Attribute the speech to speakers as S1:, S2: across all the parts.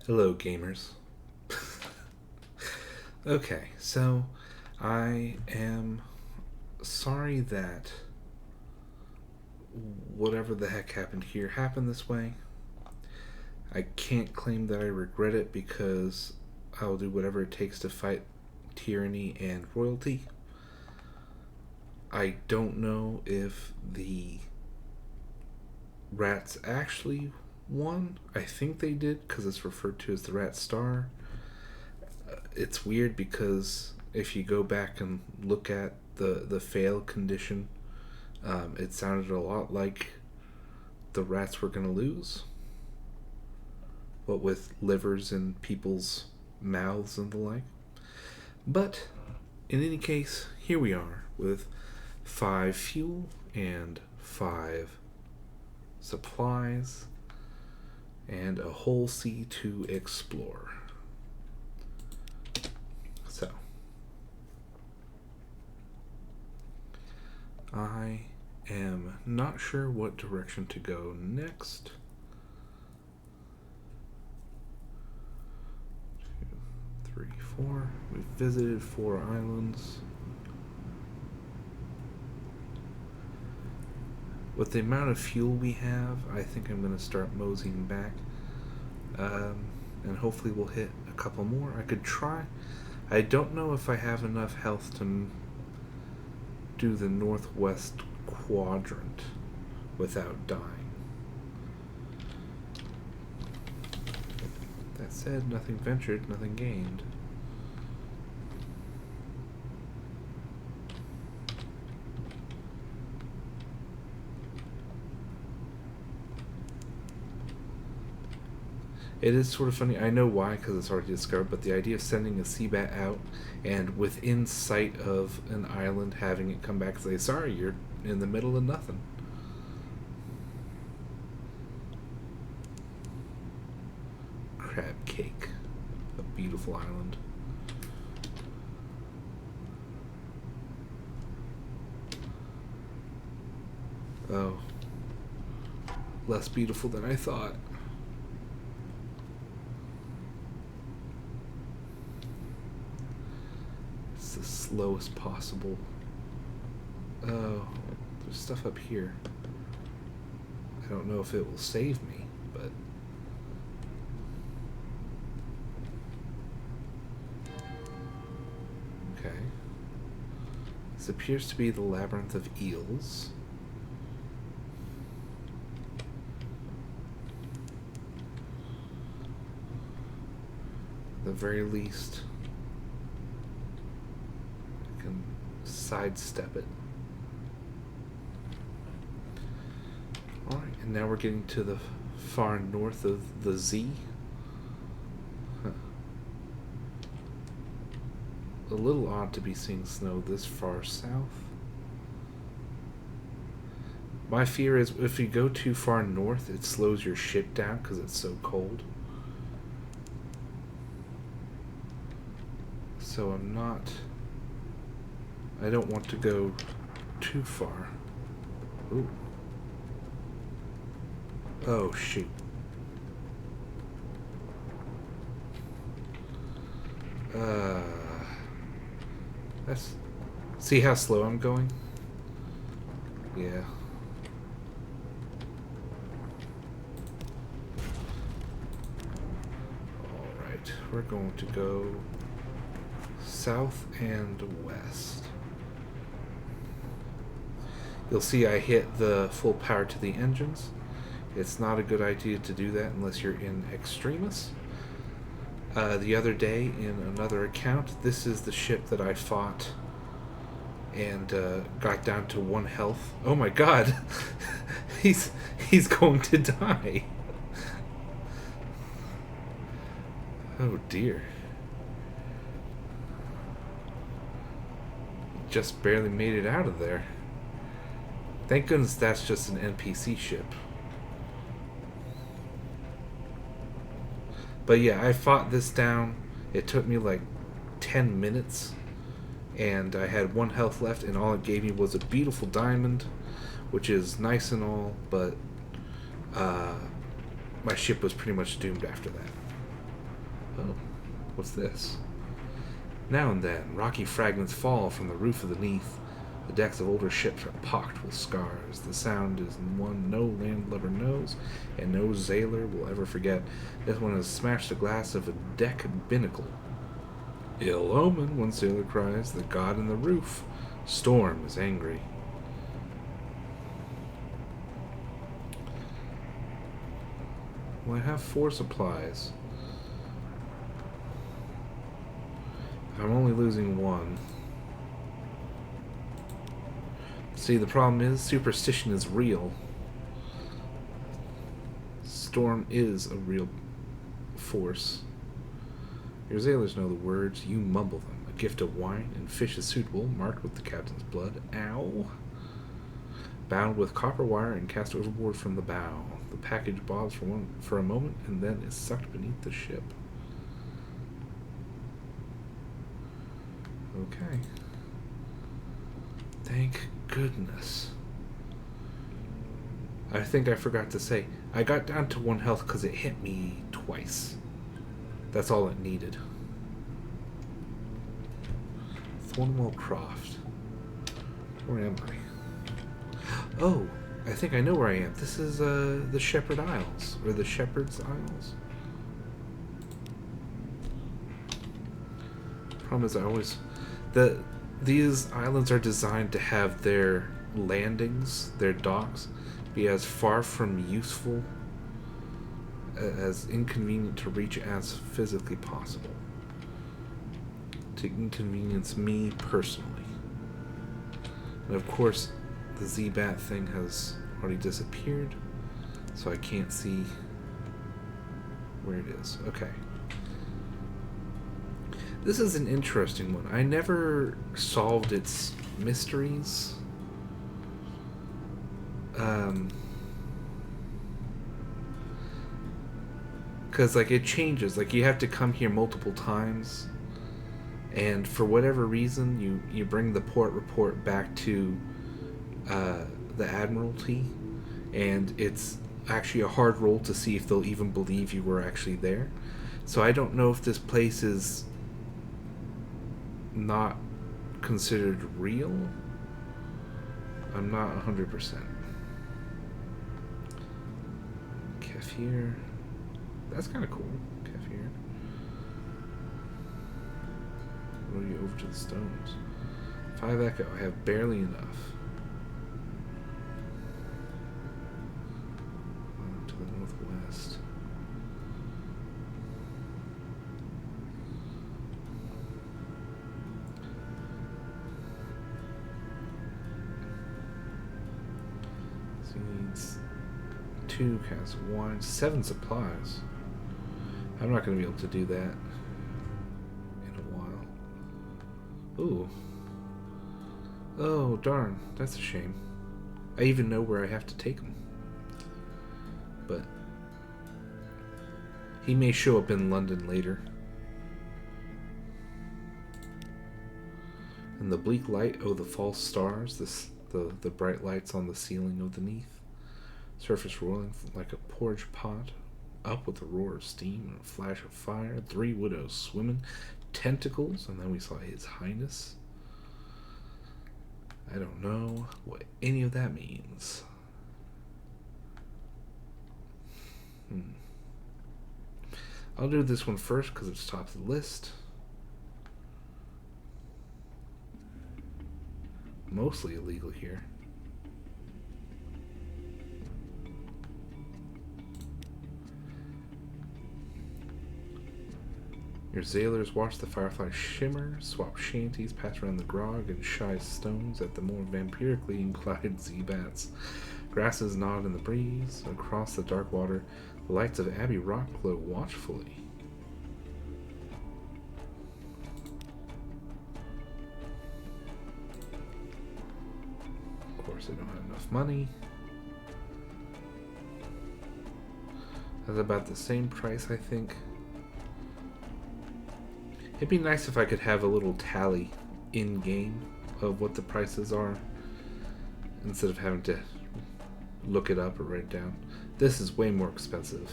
S1: Hello, gamers. Okay, so I am sorry that whatever the heck happened here happened this way. I can't claim that I regret it because I'll do whatever it takes to fight tyranny and royalty. I don't know if the rats actually won. I think they did because it's referred to as the Rat Star. It's weird because if you go back and look at the fail condition, it sounded a lot like the rats were going to lose. What with livers in people's mouths and the like. But in any case, here we are with 5 fuel and 5 supplies and a whole sea to explore. So, I am not sure what direction to go next. 2, 3, 4. We've visited 4 islands. With the amount of fuel we have, I think I'm going to start moseying back. And hopefully we'll hit a couple more. I could try. I don't know if I have enough health to do the northwest quadrant without dying. That said, nothing ventured, nothing gained. It is sort of funny. I know why, because it's already discovered, but the idea of sending a Seabat out and within sight of an island having it come back and say, sorry, you're in the middle of nothing. Crab Cake. A beautiful island. Oh. Less beautiful than I thought. The slowest possible. Oh, there's stuff up here. I don't know if it will save me, but okay. This appears to be the labyrinth of eels. At the very least, sidestep it. Alright, and now we're getting to the far north of the Z. Huh. A little odd to be seeing snow this far south. My fear is if you go too far north, it slows your ship down because it's so cold. So I don't want to go too far. Ooh. Oh, shoot. That's... See how slow I'm going? Yeah. Alright, we're going to go south and west. You'll see I hit the full power to the engines. It's not a good idea to do that unless you're in extremis. The other day in another account, this is the ship that I fought and got down to 1 health. Oh my god! he's going to die. Oh dear. Just barely made it out of there. Thank goodness that's just an NPC ship. But yeah, I fought this down. It took me like 10 minutes. And I had 1 health left, and all it gave me was a beautiful diamond, which is nice and all, but my ship was pretty much doomed after that. Oh, what's this? Now and then, rocky fragments fall from the roof of the Neath. The decks of older ships are pocked with scars. The sound is one no landlubber knows, and no sailor will ever forget. This one has smashed the glass of a deck binnacle. Ill omen, one sailor cries, the god in the roof. Storm is angry. Well, I have 4 supplies. I'm only losing 1. See, the problem is, superstition is real. Storm is a real force. Your sailors know the words, you mumble them. A gift of wine and fish is suitable, marked with the captain's blood. Ow! Bound with copper wire and cast overboard from the bow. The package bobs for a moment and then is sucked beneath the ship. Okay. Thank goodness. I think I forgot to say, I got down to 1 health because it hit me twice. That's all it needed. Thornwell Croft. Where am I? Oh, I think I know where I am. This is the Shepherd Isles, or the Shepherd's Isles. Problem is, these islands are designed to have their landings, their docks, be as far from useful, as inconvenient to reach as physically possible. To inconvenience me personally. And of course, the Z-Bat thing has already disappeared, so I can't see where it is. Okay. This is an interesting one. I never solved its mysteries. Because, like, it changes. Like, you have to come here multiple times. And for whatever reason, you bring the port report back to the Admiralty. And it's actually a hard roll to see if they'll even believe you were actually there. So I don't know if this place is not considered real. I'm not 100%. Kefir. That's kind of cool. Kefir. What are you over to the stones? 5 echo. I have barely enough. To the northwest. Seeds. 2 cast of wine. 7 supplies. I'm not going to be able to do that in a while. Ooh. Oh, darn. That's a shame. I even know where I have to take him. But he may show up in London later. In the bleak light, oh, the false stars, the bright lights on the ceiling of the Neath. Surface rolling like a porridge pot. Up with a roar of steam and a flash of fire. 3 widows swimming. Tentacles. And then we saw His Highness. I don't know what any of that means. I'll do this one first because it's top of the list. Mostly illegal here. Your sailors watch the fireflies shimmer, swap shanties, pass around the grog, and shy stones at the more vampirically inclined Z-Bats. Grasses nod in the breeze. Across the dark water, the lights of Abbey Rock glow watchfully. Of course, I don't have enough money. That's about the same price, I think. It'd be nice if I could have a little tally in-game of what the prices are instead of having to look it up or write it down. This is way more expensive.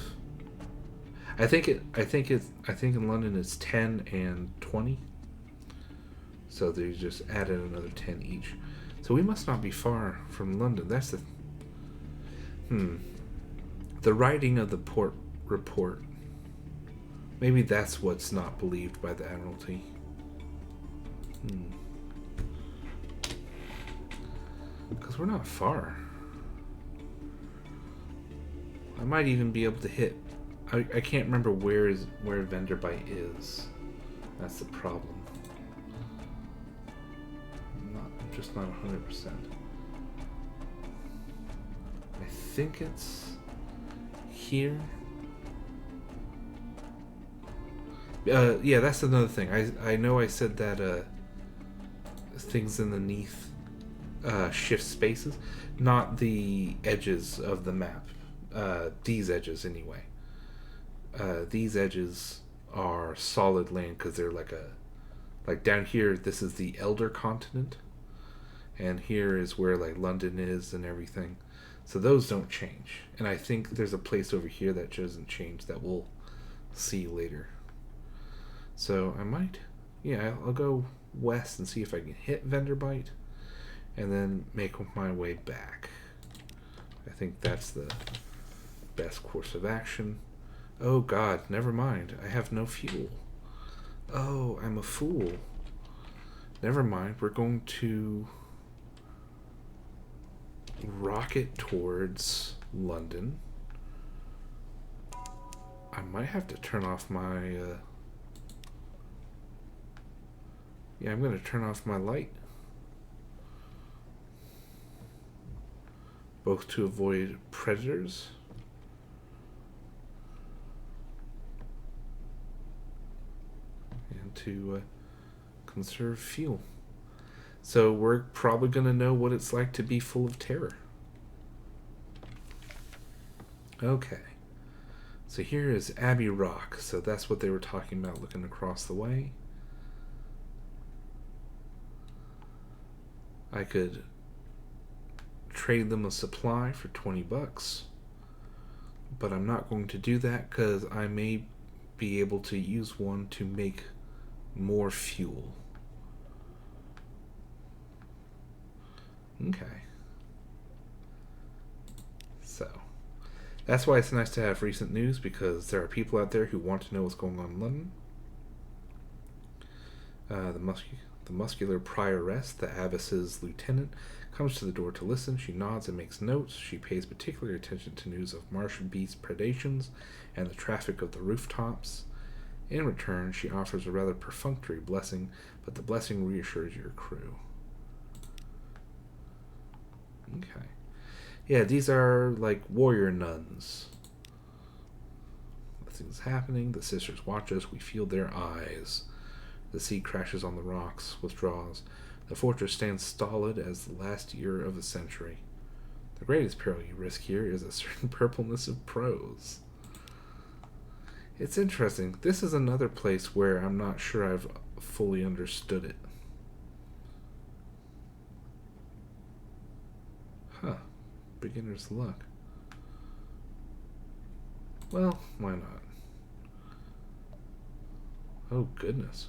S1: I think in London it's 10 and 20. So they just added another 10 each. So we must not be far from London. That's the the writing of the port report. Maybe that's what's not believed by the Admiralty. Because we're not far. I might even be able to hit. I can't remember where Venderbite is. That's the problem. I'm just not 100%. I think it's here. Yeah, that's another thing. I know I said that things underneath shift spaces, not the edges of the map. These edges, anyway. These edges are solid land because they're like down here. This is the Elder Continent, and here is where like London is and everything. So those don't change. And I think there's a place over here that doesn't change that we'll see later. So I might, yeah, I'll go west and see if I can hit Venderbite, and then make my way back. I think that's the best course of action. Oh God, never mind. I have no fuel. Oh, I'm a fool. Never mind. We're going to rocket towards London. I might have to turn off my... Yeah, I'm going to turn off my light. Both to avoid predators. And to conserve fuel. So we're probably going to know what it's like to be full of terror. Okay. So here is Abbey Rock. So that's what they were talking about looking across the way. I could trade them a supply for 20 bucks. But I'm not going to do that because I may be able to use one to make more fuel. Okay. So, that's why it's nice to have recent news, because there are people out there who want to know what's going on in London. The muscular prioress, the abbess's lieutenant, comes to the door to listen. She nods and makes notes. She pays particular attention to news of marsh beast predations and the traffic of the rooftops. In return, she offers a rather perfunctory blessing, but the blessing reassures your crew. Okay. Yeah, these are like warrior nuns. Nothing's happening. The sisters watch us. We feel their eyes. The sea crashes on the rocks, withdraws. The fortress stands stolid as the last year of a century. The greatest peril you risk here is a certain purpleness of prose. It's interesting. This is another place where I'm not sure I've fully understood it. Huh. Beginner's luck. Well, why not? Oh, goodness.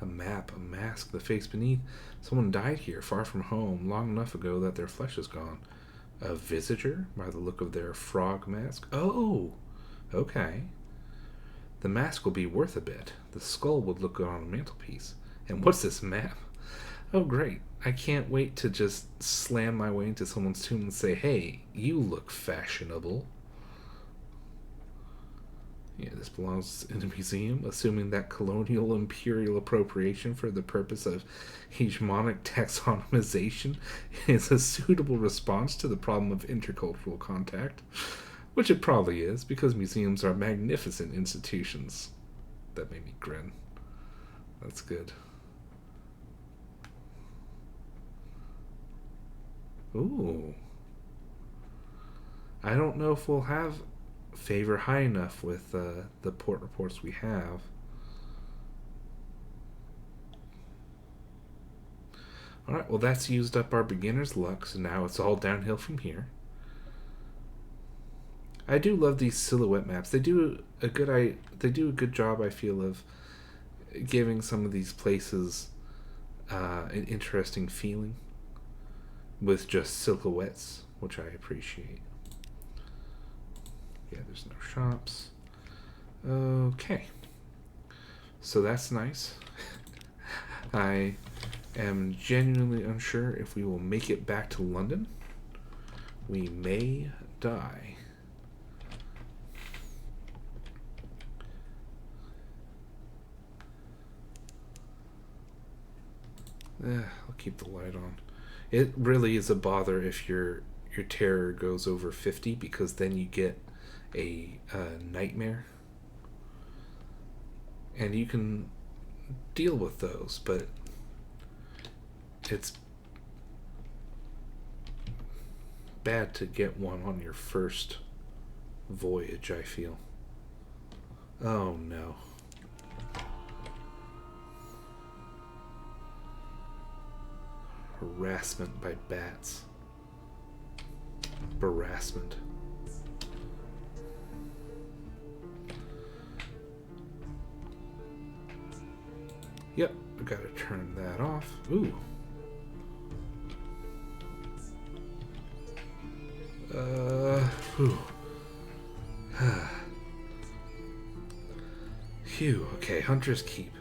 S1: A map, a mask, the face beneath. Someone died here, far from home, long enough ago that their flesh is gone. A visitor, by the look of their frog mask. Oh, okay. The mask will be worth a bit. The skull would look good on a mantelpiece. And what's this map? Oh, great. I can't wait to just slam my way into someone's tomb and say, hey, you look fashionable. Yeah, this belongs in a museum, assuming that colonial imperial appropriation for the purpose of hegemonic taxonomization is a suitable response to the problem of intercultural contact, which it probably is, because museums are magnificent institutions. That made me grin. That's good. Ooh. I don't know if we'll have favor high enough with the port reports we have. Alright, well that's used up our beginner's luck, so now it's all downhill from here. I do love these silhouette maps. They do a good job, I feel, of giving some of these places an interesting feeling with just silhouettes, which I appreciate. Yeah, there's no shops. Okay. So that's nice. I am genuinely unsure if we will make it back to London. We may die. I'll keep the light on. It really is a bother if your terror goes over 50, because then you get a nightmare. And you can deal with those, but it's bad to get one on your first voyage, I feel. Oh no. Harassment by bats. Harassment. Yep, I gotta turn that off. Ooh. Whew. Phew, okay, Hunter's Keep.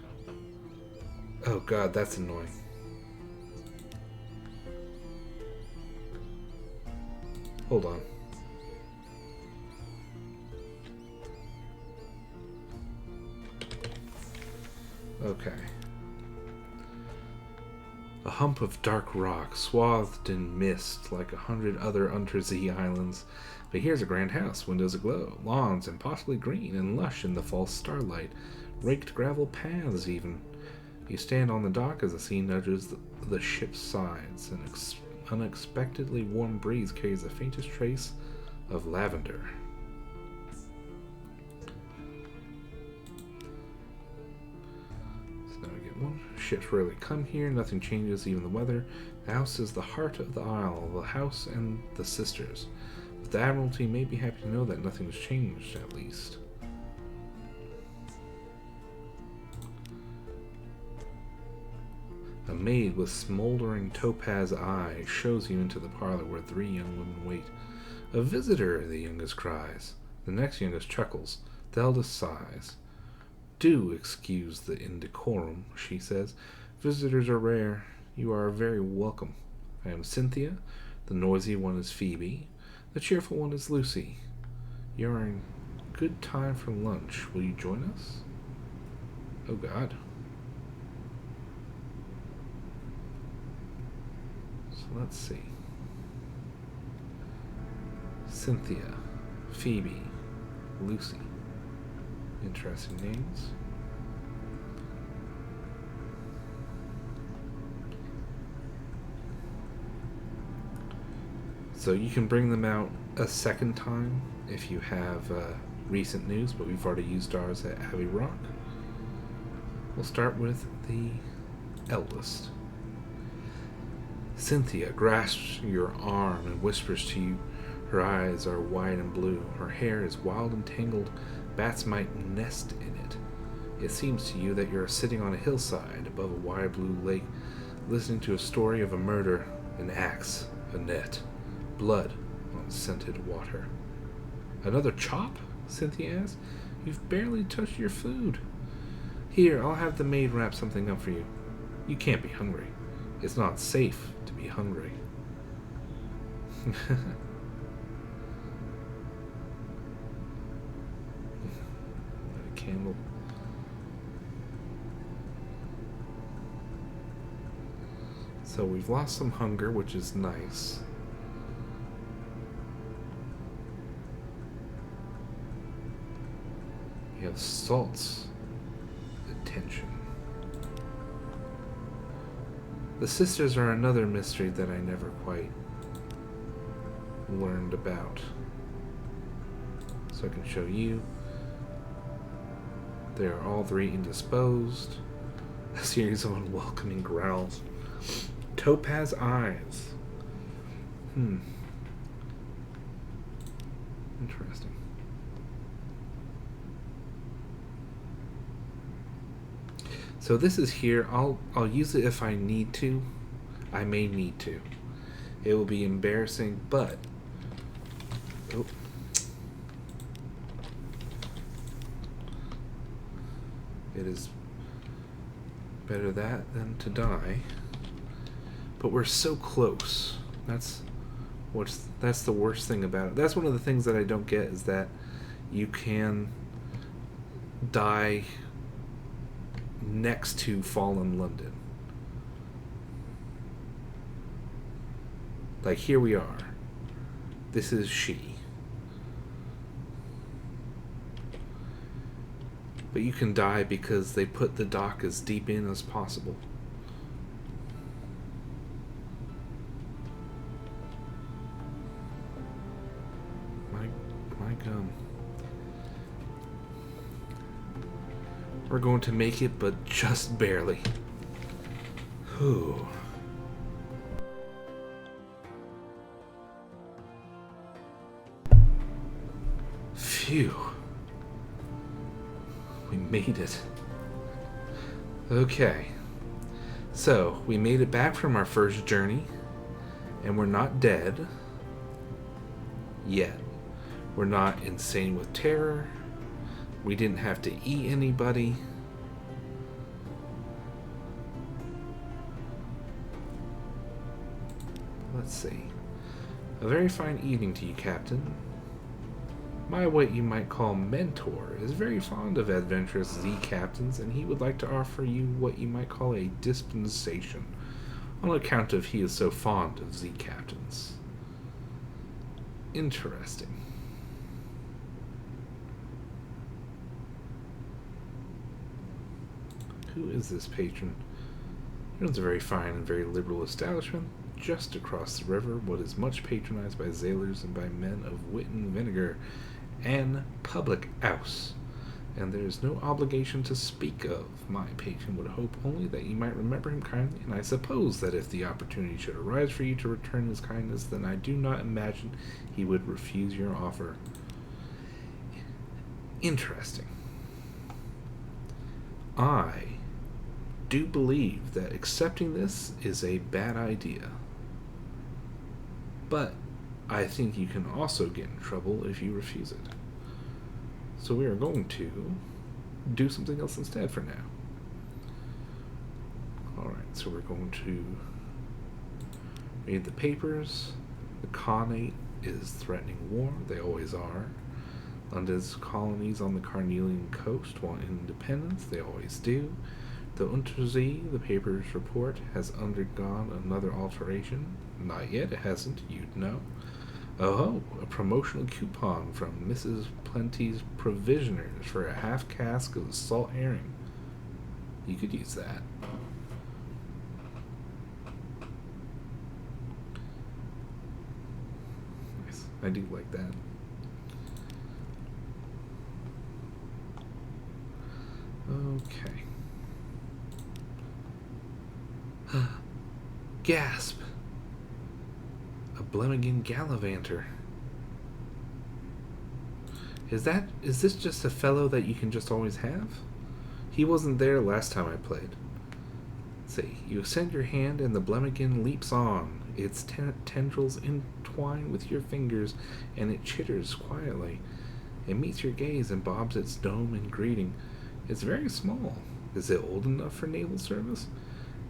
S1: Oh god, that's annoying. Hold on. Okay. A hump of dark rock, swathed in mist like 100 other undersea islands. But here's a grand house, windows aglow, lawns impossibly green and lush in the false starlight, raked gravel paths even. You stand on the dock as the sea nudges the ship's sides. An unexpectedly warm breeze carries the faintest trace of lavender. So now we get one. Ships rarely come here, nothing changes, even the weather. The house is the heart of the isle, the house and the sisters. But the Admiralty may be happy to know that nothing has changed, at least. A maid with smoldering topaz eyes shows you into the parlor where 3 young women wait. A visitor, the youngest cries. The next youngest chuckles. The eldest sighs. Do excuse the indecorum, she says. Visitors are rare. You are very welcome. I am Cynthia. The noisy one is Phoebe. The cheerful one is Lucy. You are in good time for lunch. Will you join us? Oh God. So let's see. Cynthia, Phoebe, Lucy. Interesting names. So you can bring them out a second time if you have recent news, but we've already used ours at Abbey Rock. We'll start with the eldest. Cynthia grasps your arm and whispers to you. Her eyes are wide and blue. Her hair is wild and tangled. Bats might nest in it. It seems to you that you are sitting on a hillside above a wide blue lake, listening to a story of a murder, an axe, a net, blood on scented water. Another chop? Cynthia asks. You've barely touched your food. Here, I'll have the maid wrap something up for you. You can't be hungry. It's not safe to be hungry. Light a candle. So we've lost some hunger, which is nice. We have salts. Attention. The sisters are another mystery that I never quite learned about. So I can show you. They are all 3 indisposed. A series of unwelcoming growls. Topaz eyes. Interesting. So this is here. I'll use it if I need to. I may need to. It will be embarrassing, but oh. It is better that than to die. But we're so close. That's the worst thing about it. That's one of the things that I don't get, is that you can die next to Fallen London. Like, here we are. This is she. But you can die because they put the dock as deep in as possible. My gum. We're going to make it, but just barely. Whew. Phew. We made it. Okay. So, we made it back from our first journey, and we're not dead. Yet. We're not insane with terror. We didn't have to eat anybody. Let's see. A very fine evening to you, Captain. My what you might call mentor is very fond of adventurous Z captains, and he would like to offer you what you might call a dispensation, on account of he is so fond of Z captains. Interesting. Who is this patron? He runs a very fine and very liberal establishment just across the river, what is much patronized by sailors and by men of wit and vinegar, and public house. And there is no obligation to speak of. My patron would hope only that you might remember him kindly, and I suppose that if the opportunity should arise for you to return his kindness, then I do not imagine he would refuse your offer. Interesting. I do believe that accepting this is a bad idea. But I think you can also get in trouble if you refuse it. So we are going to do something else instead for now. Alright, so we're going to read the papers. The Khanate is threatening war. They always are. London's colonies on the Carnelian coast want independence. They always do. The Untersee, the papers report, has undergone another alteration. Not yet, it hasn't, you'd know. Oh, a promotional coupon from Mrs. Plenty's Provisioners for a half cask of salt herring. You could use that. Nice. I do like that. Okay. Gasp! A Blemmigan Gallivanter. Is this just a fellow that you can just always have? He wasn't there last time I played. Let's see. You extend your hand and the Blemmigan leaps on. Its tendrils entwine with your fingers and it chitters quietly. It meets your gaze and bobs its dome in greeting. It's very small. Is it old enough for naval service?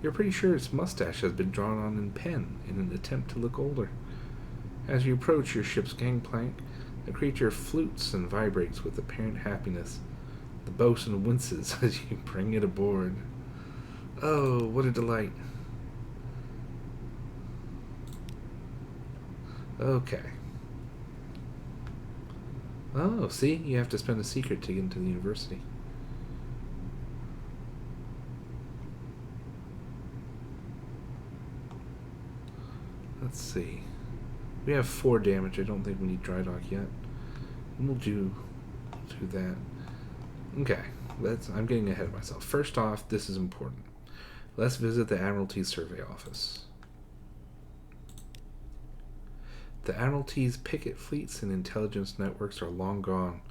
S1: You're pretty sure its mustache has been drawn on in pen in an attempt to look older. As you approach your ship's gangplank, the creature flutes and vibrates with apparent happiness. The boatswain winces as you bring it aboard. Oh, what a delight. Okay. Oh, see? You have to spend a secret to get into the university. Let's see. We have 4 damage. I don't think we need dry dock yet. We'll do that. Okay. I'm getting ahead of myself. First off, this is important. Let's visit the Admiralty Survey Office. The Admiralty's picket fleets and intelligence networks are long gone.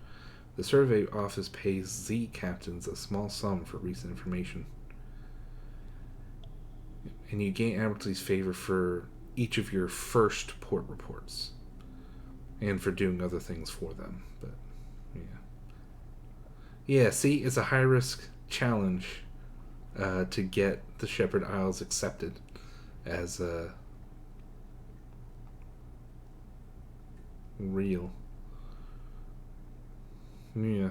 S1: The Survey Office pays Z captains a small sum for recent information. And you gain Admiralty's favor for each of your first port reports. And for doing other things for them. But, yeah. Yeah, see, it's a high-risk challenge to get the Shepherd Isles accepted as real. Yeah.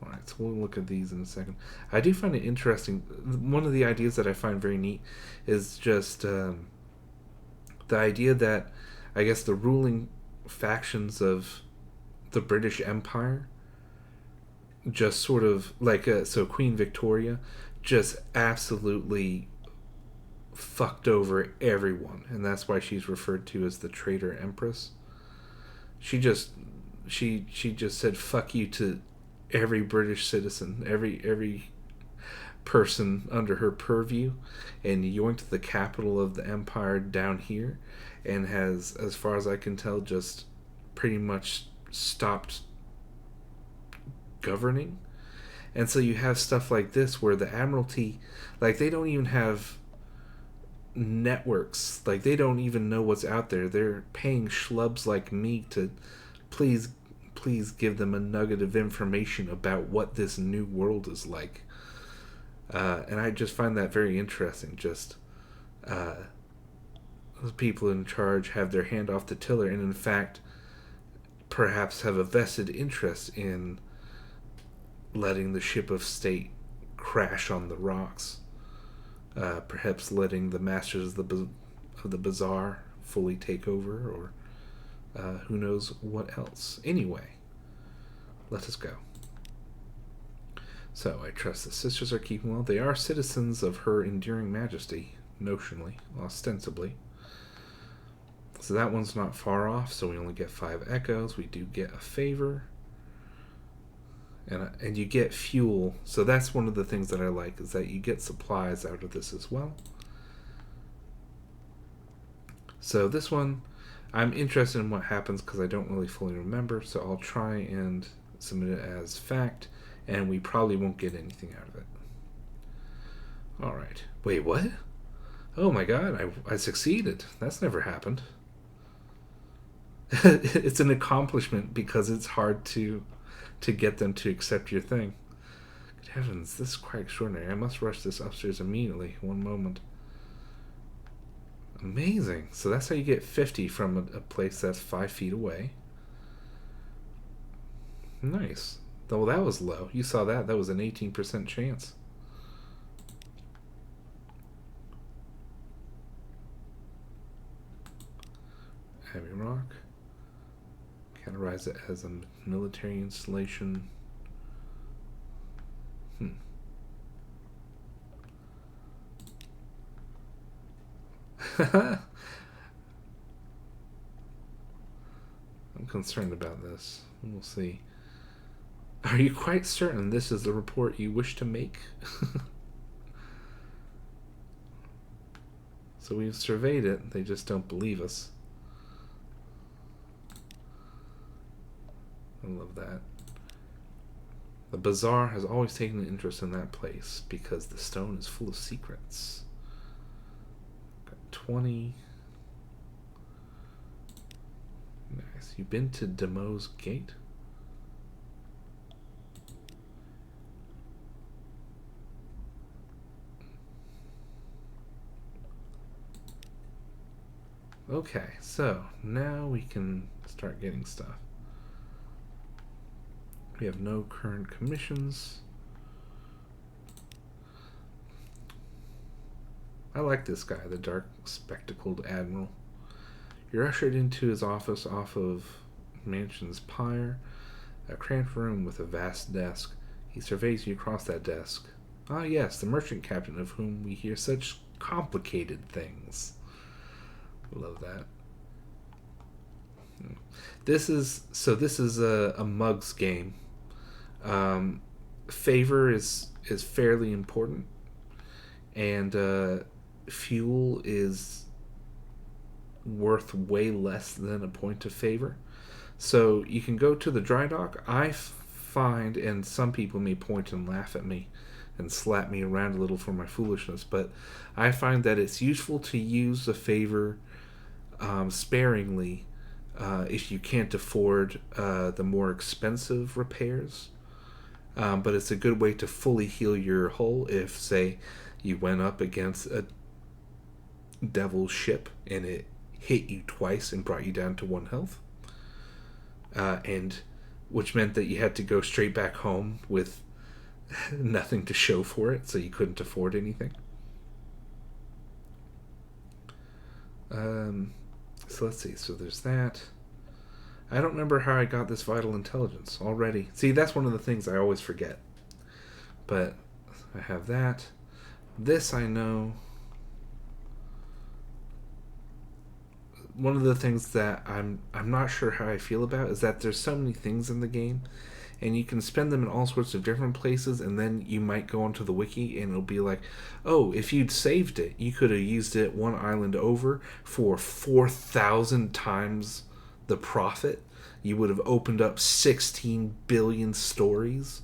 S1: Alright, so we'll look at these in a second. I do find it interesting. One of the ideas that I find very neat is just the idea that, I guess, the ruling factions of the British Empire just sort of, like, so Queen Victoria just absolutely fucked over everyone. And that's why she's referred to as the traitor empress. She just said fuck you to every British citizen, every person under her purview, and yoinked the capital of the empire down here, and has, as far as I can tell, just pretty much stopped governing. And so you have stuff like this where the Admiralty, like, they don't even have networks. Like, they don't even know what's out there. They're paying schlubs like me to please give them a nugget of information about what this new world is like. And I just find that very interesting. Just the people in charge have their hand off the tiller, and in fact perhaps have a vested interest in letting the ship of state crash on the rocks. Perhaps letting the masters of the bazaar fully take over, or who knows what else. Anyway, let us go. So, I trust the sisters are keeping well. They are citizens of Her Enduring Majesty, notionally, ostensibly. So that one's not far off, so we only get 5 echoes. We do get a favor. And you get fuel. So that's one of the things that I like, is that you get supplies out of this as well. So this one, I'm interested in what happens because I don't really fully remember. So I'll try and submit it as fact, and we probably won't get anything out of it. Alright. Wait, what? Oh my god, I succeeded. That's never happened. It's an accomplishment because it's hard to get them to accept your thing. Good heavens, this is quite extraordinary. I must rush this upstairs immediately. One moment. Amazing. So that's how you get 50 from a place that's 5 feet away. Nice. Well, that was low. You saw that. That was an 18% chance. Heavy rock. Categorize it as a military installation. I'm concerned about this. We'll see. Are you quite certain this is the report you wish to make? So we've surveyed it. They just don't believe us. I love that. The bazaar has always taken an interest in that place because the stone is full of secrets. Got 20. Nice. You been to Demo's Gate? Okay, so now we can start getting stuff. We have no current commissions. I like this guy, the dark spectacled admiral. You're ushered into his office off of Mansion's Pyre, a cramped room with a vast desk. He surveys you across that desk. Ah yes, the merchant captain of whom we hear such complicated things. Love that. This is a mugs game. Favor is fairly important, and fuel is worth way less than a point of favor. So you can go to the dry dock. I find, and some people may point and laugh at me, and slap me around a little for my foolishness. But I find that it's useful to use the favor sparingly if you can't afford the more expensive repairs. But it's a good way to fully heal your hull if, say, you went up against a devil ship and it hit you twice and brought you down to 1 health. And which meant that you had to go straight back home with nothing to show for it, so you couldn't afford anything. So let's see. So there's that. I don't remember how I got this vital intelligence already. See, that's one of the things I always forget. But I have that. This I know. One of the things that I'm not sure how I feel about is that there's so many things in the game, and you can spend them in all sorts of different places, and then you might go onto the wiki and it'll be like, oh, if you'd saved it, you could have used it one island over for 4,000 times the profit. You would have opened up 16 billion stories,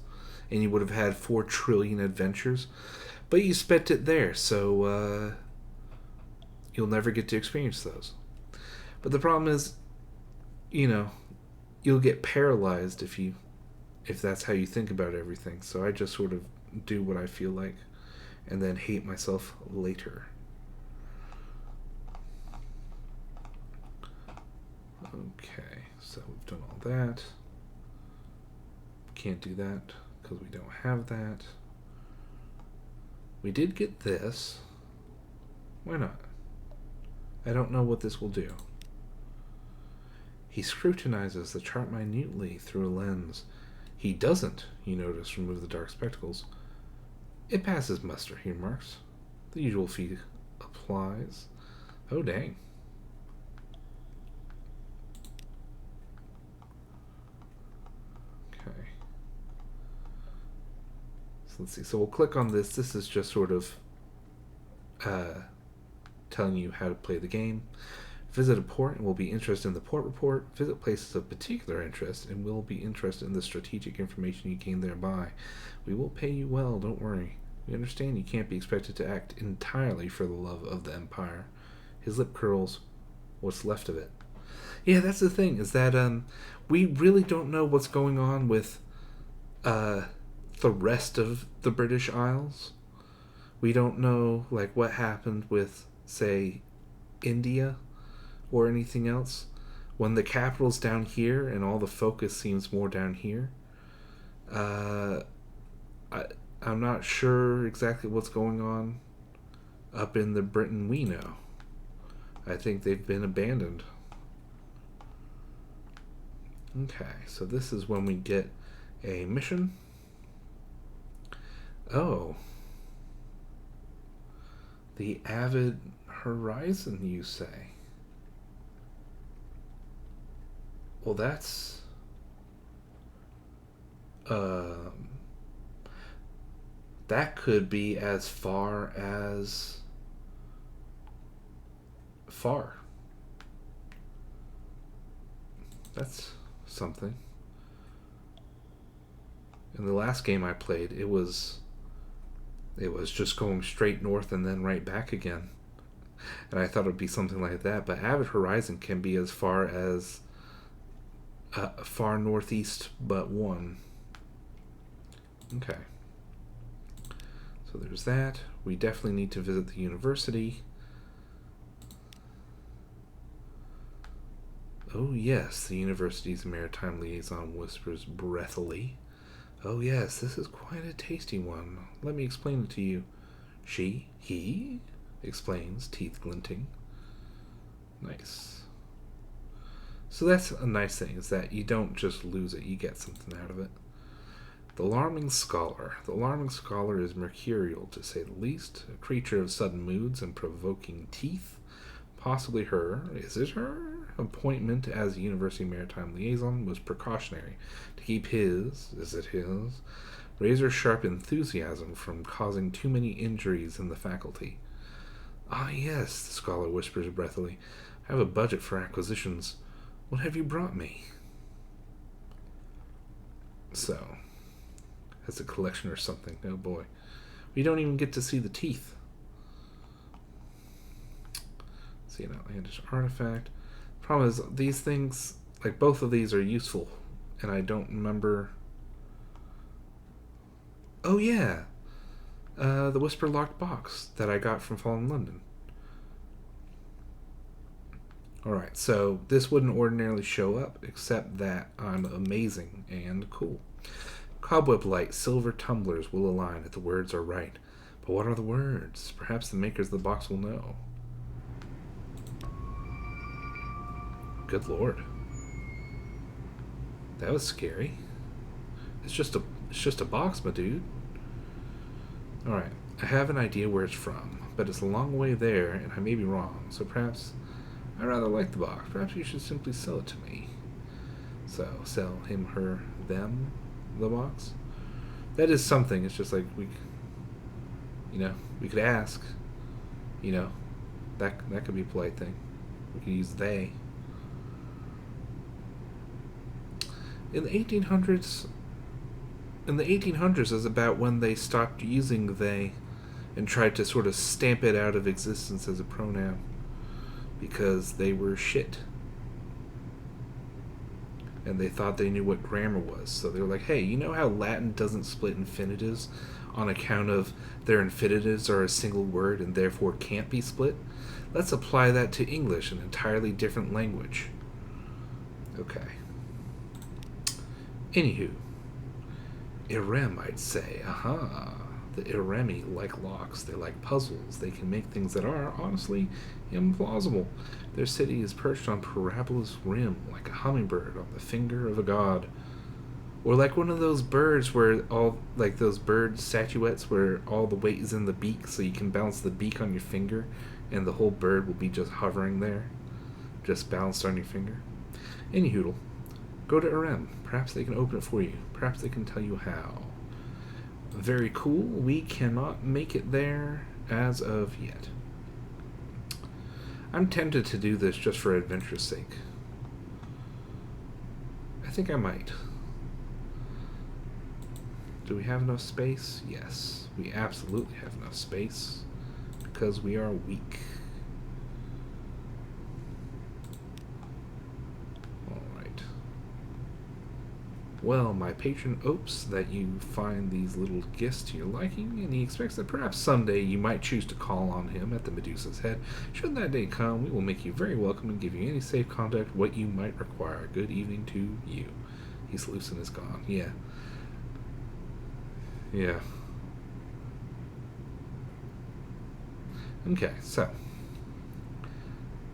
S1: and you would have had 4 trillion adventures. But you spent it there, so you'll never get to experience those. But the problem is, you'll get paralyzed if that's how you think about everything. So I just sort of do what I feel like and then hate myself later. Okay, so we've done all that. Can't do that because we don't have that. We did get this. Why not? I don't know what this will do. He scrutinizes the chart minutely through a lens. He doesn't, you notice, remove the dark spectacles. It passes muster, he remarks. The usual fee applies. Oh, dang. Okay. So let's see. So we'll click on this. This is just sort of telling you how to play the game. Visit a port and we'll be interested in the port report. Visit places of particular interest and we'll be interested in the strategic information you gain thereby. We will pay you well, don't worry. We understand you can't be expected to act entirely for the love of the Empire. His lip curls. What's left of it? Yeah, that's the thing, is that we really don't know what's going on with the rest of the British Isles. We don't know, like, what happened with, say, India or anything else. When the capital's down here and all the focus seems more down here, I'm not sure exactly what's going on up in the Britain we know. I think they've been abandoned. Okay, so this is when we get a mission. Oh. The Avid Horizon, you say? Well, that's... that could be as far as... far. That's something. In the last game I played, it was just going straight north and then right back again. And I thought it would be something like that. But Avid Horizon can be as far as far northeast but one. Okay. So there's that. We definitely need to visit the university. Oh yes, the university's maritime liaison whispers breathily. Oh yes, this is quite a tasty one. Let me explain it to you. He explains, teeth glinting. Nice. So that's a nice thing, is that you don't just lose it, you get something out of it. The Alarming Scholar. The Alarming Scholar is mercurial, to say the least, a creature of sudden moods and provoking teeth. Possibly her, is it her? Appointment as University Maritime Liaison was precautionary, to keep his, is it his, razor-sharp enthusiasm from causing too many injuries in the faculty. Ah yes, the scholar whispers breathily. I have a budget for acquisitions. What have you brought me? So, as a collection or something. Oh boy. We don't even get to see the teeth. See an outlandish artifact. Problem is, these things, like both of these, are useful, and I don't remember. Oh yeah, the Whisper locked box that I got from Fallen London. Alright, so this wouldn't ordinarily show up, except that I'm amazing and cool. Cobweb light, silver tumblers will align if the words are right. But what are the words? Perhaps the makers of the box will know. Good lord. That was scary. It's just a box, my dude. Alright, I have an idea where it's from, but it's a long way there, and I may be wrong, so perhaps I rather like the box. Perhaps you should simply sell it to me. So, sell him, her, them, the box? That is something. It's just like we could ask. That could be a polite thing. We could use they. In the 1800s is about when they stopped using they and tried to sort of stamp it out of existence as a pronoun because they were shit. And they thought they knew what grammar was. So they were like, hey, you know how Latin doesn't split infinitives on account of their infinitives are a single word and therefore can't be split? Let's apply that to English, an entirely different language. Okay. Anywho, Irem, I'd say. Aha. The Iremi like locks. They like puzzles. They can make things that are, honestly, implausible. Their city is perched on Parabola's rim, like a hummingbird on the finger of a god. Or like one of those birds where those bird statuettes where all the weight is in the beak, so you can balance the beak on your finger, and the whole bird will be just hovering there, just balanced on your finger. Anyhoodle, go to Irem. Perhaps they can open it for you. Perhaps they can tell you how. Very cool. We cannot make it there as of yet. I'm tempted to do this just for adventure's sake. I think I might. Do we have enough space? Yes, we absolutely have enough space because we are weak. Well, my patron hopes that you find these little gifts to your liking, and he expects that perhaps someday you might choose to call on him at the Medusa's Head. Should that day come, we will make you very welcome and give you any safe contact what you might require. Good evening to you. He salutes and is gone. Yeah. Yeah. Okay, so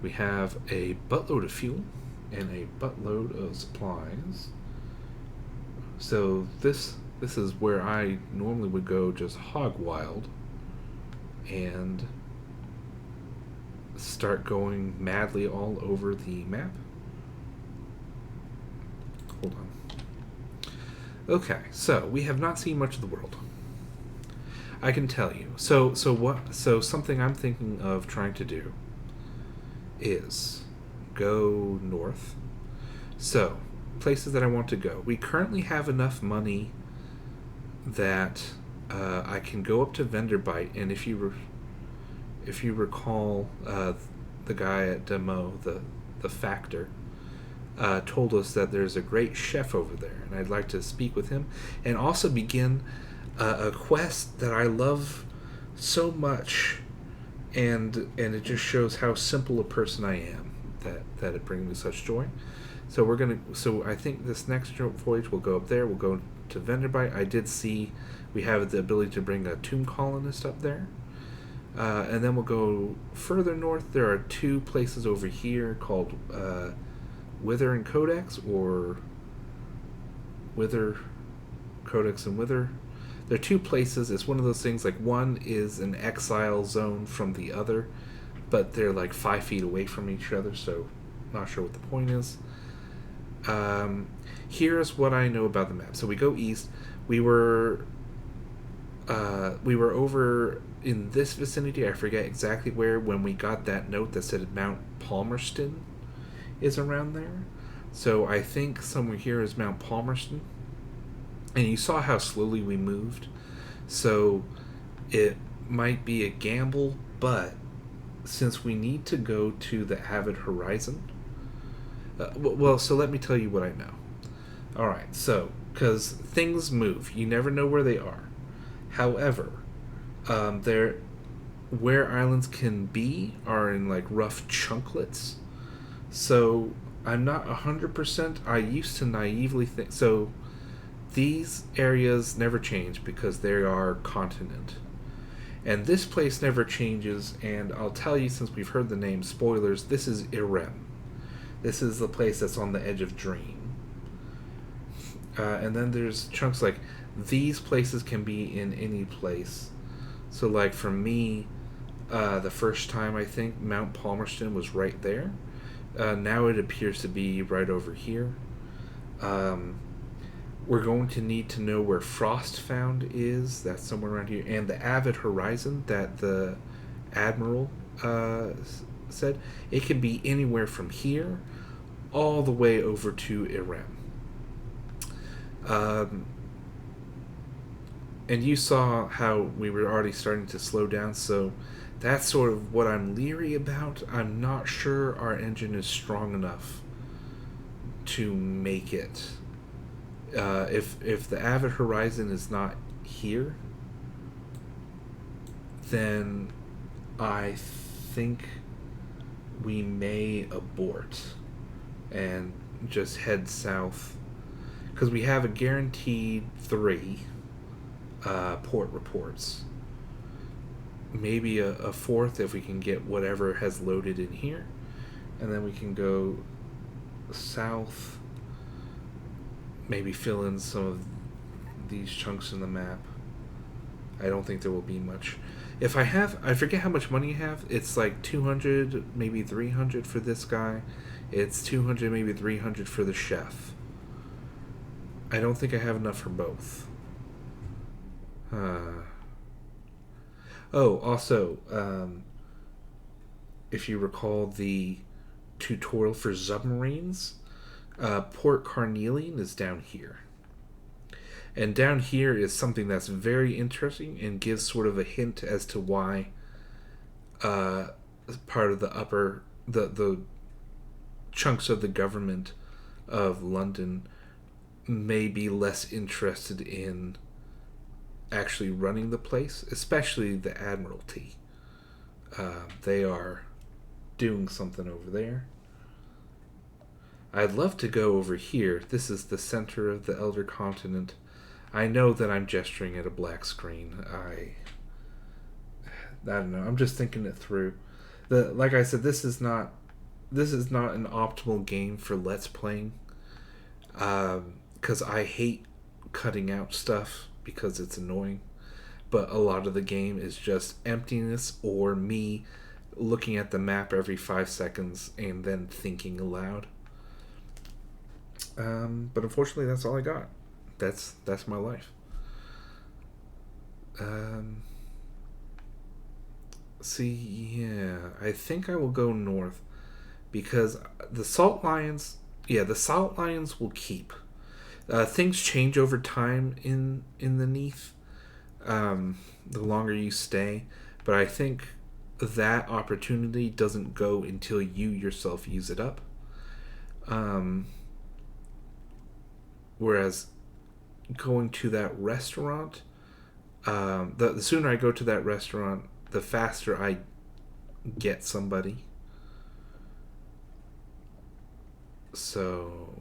S1: we have a buttload of fuel and a buttload of supplies. So this is where I normally would go just hog wild and start going madly all over the map. Hold on. Okay, so we have not seen much of the world. I can tell you. So something I'm thinking of trying to do is go north. So places that I want to go. We currently have enough money that I can go up to Venderbite, and if you recall, the guy at Demo, the factor, told us that there's a great chef over there, and I'd like to speak with him and also begin a quest that I love so much, and it just shows how simple a person I am that it brings me such joy. So I think this next voyage we'll go up there. We'll go to Venderbite. I did see we have the ability to bring a tomb colonist up there, and then we'll go further north. There are two places over here called Wither and Codex, or Wither, Codex and Wither. There are two places. It's one of those things like one is an exile zone from the other, but they're like 5 feet away from each other. So not sure what the point is. Here's what I know about the map. So we go east. We were over in this vicinity. I forget exactly where when we got that note that said Mount Palmerston is around there. So I think somewhere here is Mount Palmerston. And you saw how slowly we moved. So it might be a gamble, but since we need to go to the Avid Horizon, well, so let me tell you what I know. All right, so because things move, you never know where they are. However, there where islands can be are in like rough chunklets. So I'm not 100%. I used to naively think so. These areas never change because they are continent. And this place never changes, and I'll tell you, since we've heard the name, spoilers, this is Irem. This is the place that's on the edge of Dream. And then there's chunks like these places can be in any place. So, like for me, the first time I think Mount Palmerston was right there. Now it appears to be right over here. Um, we're going to need to know where Frostfound is. That's somewhere around here. And the Avid Horizon that the Admiral said. It can be anywhere from here all the way over to Irem. And you saw how we were already starting to slow down, so that's sort of what I'm leery about. I'm not sure our engine is strong enough to make it. If the Avid Horizon is not here, then I think we may abort and just head south, because we have a guaranteed 3 port reports. Maybe a fourth if we can get whatever has loaded in here, and then we can go south. Maybe fill in some of these chunks in the map. I don't think there will be much. If I forget how much money you have. It's like 200, maybe 300 for this guy. It's 200, maybe 300 for the chef. I don't think I have enough for both. Oh, also, if you recall the tutorial for submarines, Port Carnelian is down here. And down here is something that's very interesting and gives sort of a hint as to why part of the chunks of the government of London may be less interested in actually running the place, especially the Admiralty. They are doing something over there. I'd love to go over here. This is the center of the Elder Continent. I know that I'm gesturing at a black screen. I don't know. I'm just thinking it through. Like I said, this is not an optimal game for Let's Playing. Because I hate cutting out stuff because it's annoying. But a lot of the game is just emptiness or me looking at the map every 5 seconds and then thinking aloud. But unfortunately, that's all I got. That's my life. I think I will go north because the Salt Lions. Yeah, the Salt Lions will keep. Things change over time in the Neath. The longer you stay, but I think that opportunity doesn't go until you yourself use it up. Whereas going to that restaurant, the sooner I go to that restaurant, the faster I get somebody. So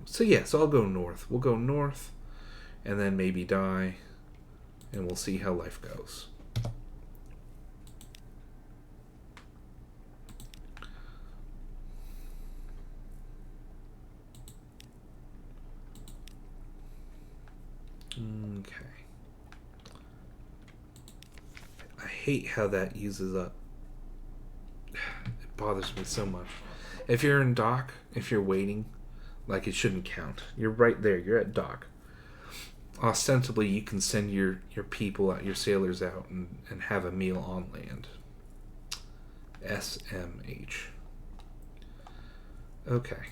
S1: I'll go north. We'll go north, and then maybe die, and we'll see how life goes. Okay. I hate how that uses up. It bothers me so much. If you're in dock, if you're waiting, like it shouldn't count. You're right there. You're at dock. Ostensibly, you can send your people out, your sailors out, and have a meal on land. SMH. Okay.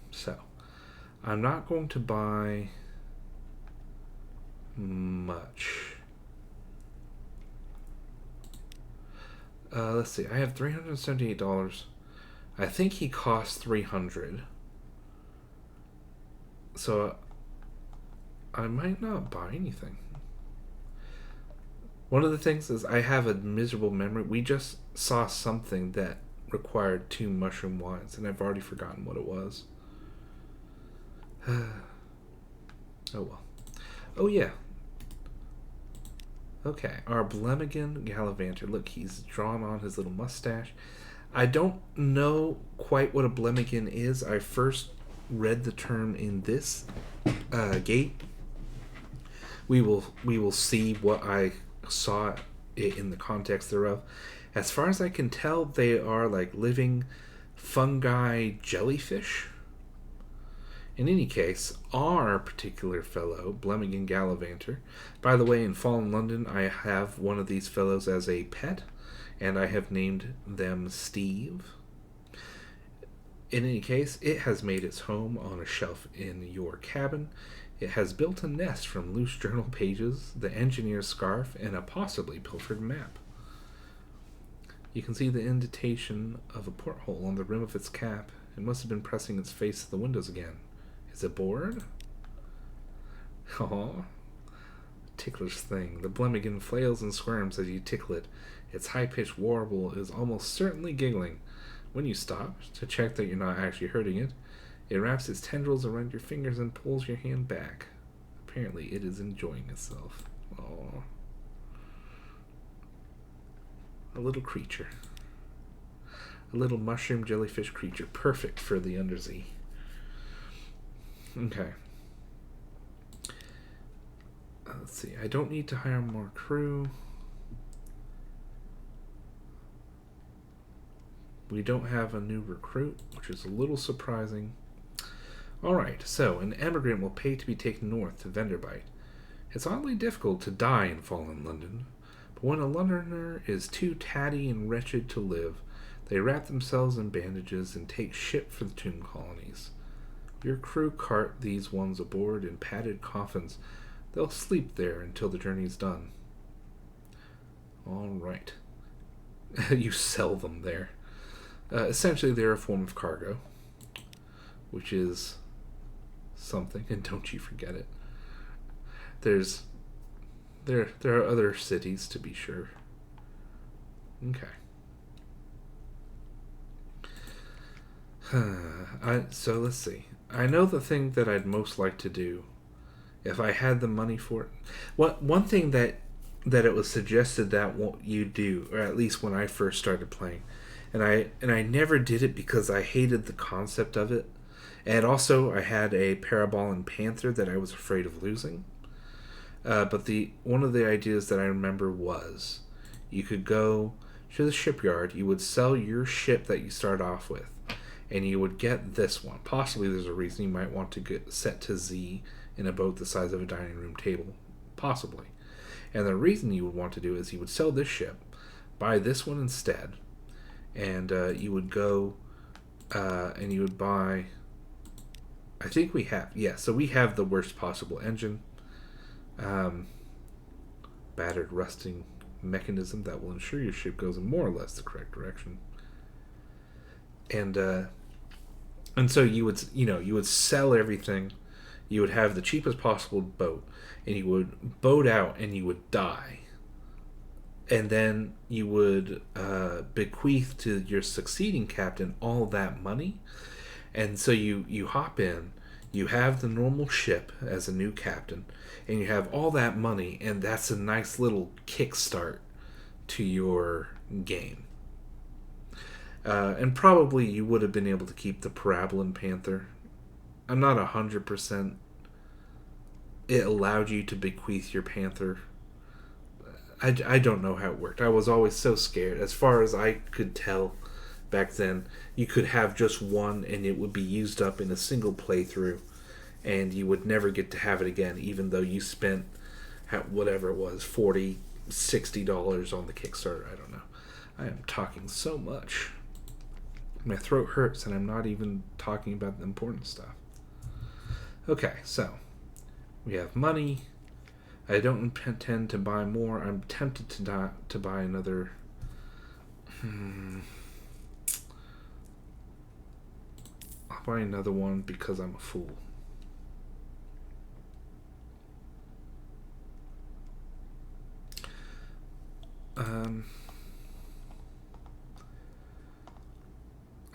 S1: So, I'm not going to buy much. Let's see. I have $378. I think he costs $300. So I might not buy anything. One of the things is I have a miserable memory. We just saw something that required 2 mushroom wines, and I've already forgotten what it was. Oh well. Oh yeah. Okay, our Blemmigan Gallivanter. Look, he's drawn on his little mustache. I don't know quite what a Blemmigan is. I first read the term in this gate. We will see what I saw it in the context thereof. As far as I can tell, they are like living fungi jellyfish. In any case, our particular fellow, Blemmigan Gallivanter, by the way, in Fallen London, I have one of these fellows as a pet, and I have named them Steve. In any case, it has made its home on a shelf in your cabin. It has built a nest from loose journal pages, the engineer's scarf, and a possibly pilfered map. You can see the indentation of a porthole on the rim of its cap. It must have been pressing its face to the windows again. Is it bored? Aw. Ticklish thing. The Blemmigan flails and squirms as you tickle it. Its high-pitched warble is almost certainly giggling. When you stop, to check that you're not actually hurting it, it wraps its tendrils around your fingers and pulls your hand back. Apparently, it is enjoying itself. Aww. A little creature. A little mushroom jellyfish creature. Perfect for the undersea. Okay. Let's see. I don't need to hire more crew. We don't have a new recruit, which is a little surprising. Alright, so an emigrant will pay to be taken north to Venderbite. It's oddly difficult to die in Fallen London, but when a Londoner is too tatty and wretched to live, they wrap themselves in bandages and take ship for the tomb colonies. Your crew cart these ones aboard in padded coffins. They'll sleep there until the journey's done. Alright. You sell them there. Essentially, they're a form of cargo, which is something, and don't you forget it. There are other cities, to be sure. Okay. So let's see. I know the thing that I'd most like to do, if I had the money for it. One thing that it was suggested that you do, or at least when I first started playing, and I never did it because I hated the concept of it, and also I had a Parabolan Panther that I was afraid of losing. But one of the ideas that I remember was, you could go to the shipyard, you would sell your ship that you start off with, and you would get this one. Possibly there's a reason you might want to get set to Z in a boat the size of a dining room table. Possibly. And the reason you would want to do is you would sell this ship, buy this one instead, and you would go and you would buy... I think we have... Yeah, so we have the worst possible engine. Battered, rusting mechanism that will ensure your ship goes in more or less the correct direction. And so you would sell everything. You would have the cheapest possible boat, and you would boat out, and you would die. And then you would bequeath to your succeeding captain all that money. And so you hop in, you have the normal ship as a new captain, and you have all that money, and that's a nice little kickstart to your game. And probably you would have been able to keep the Parabolan Panther. I'm not 100%. It allowed you to bequeath your Panther. I don't know how it worked. I was always so scared. As far as I could tell back then, you could have just one and it would be used up in a single playthrough, and you would never get to have it again, even though you spent whatever it was, $40, $60 on the Kickstarter. I don't know. I am talking so much. My throat hurts, and I'm not even talking about the important stuff. Okay, so we have money. I don't intend to buy more. I'm tempted to buy another. I'll buy another one because I'm a fool.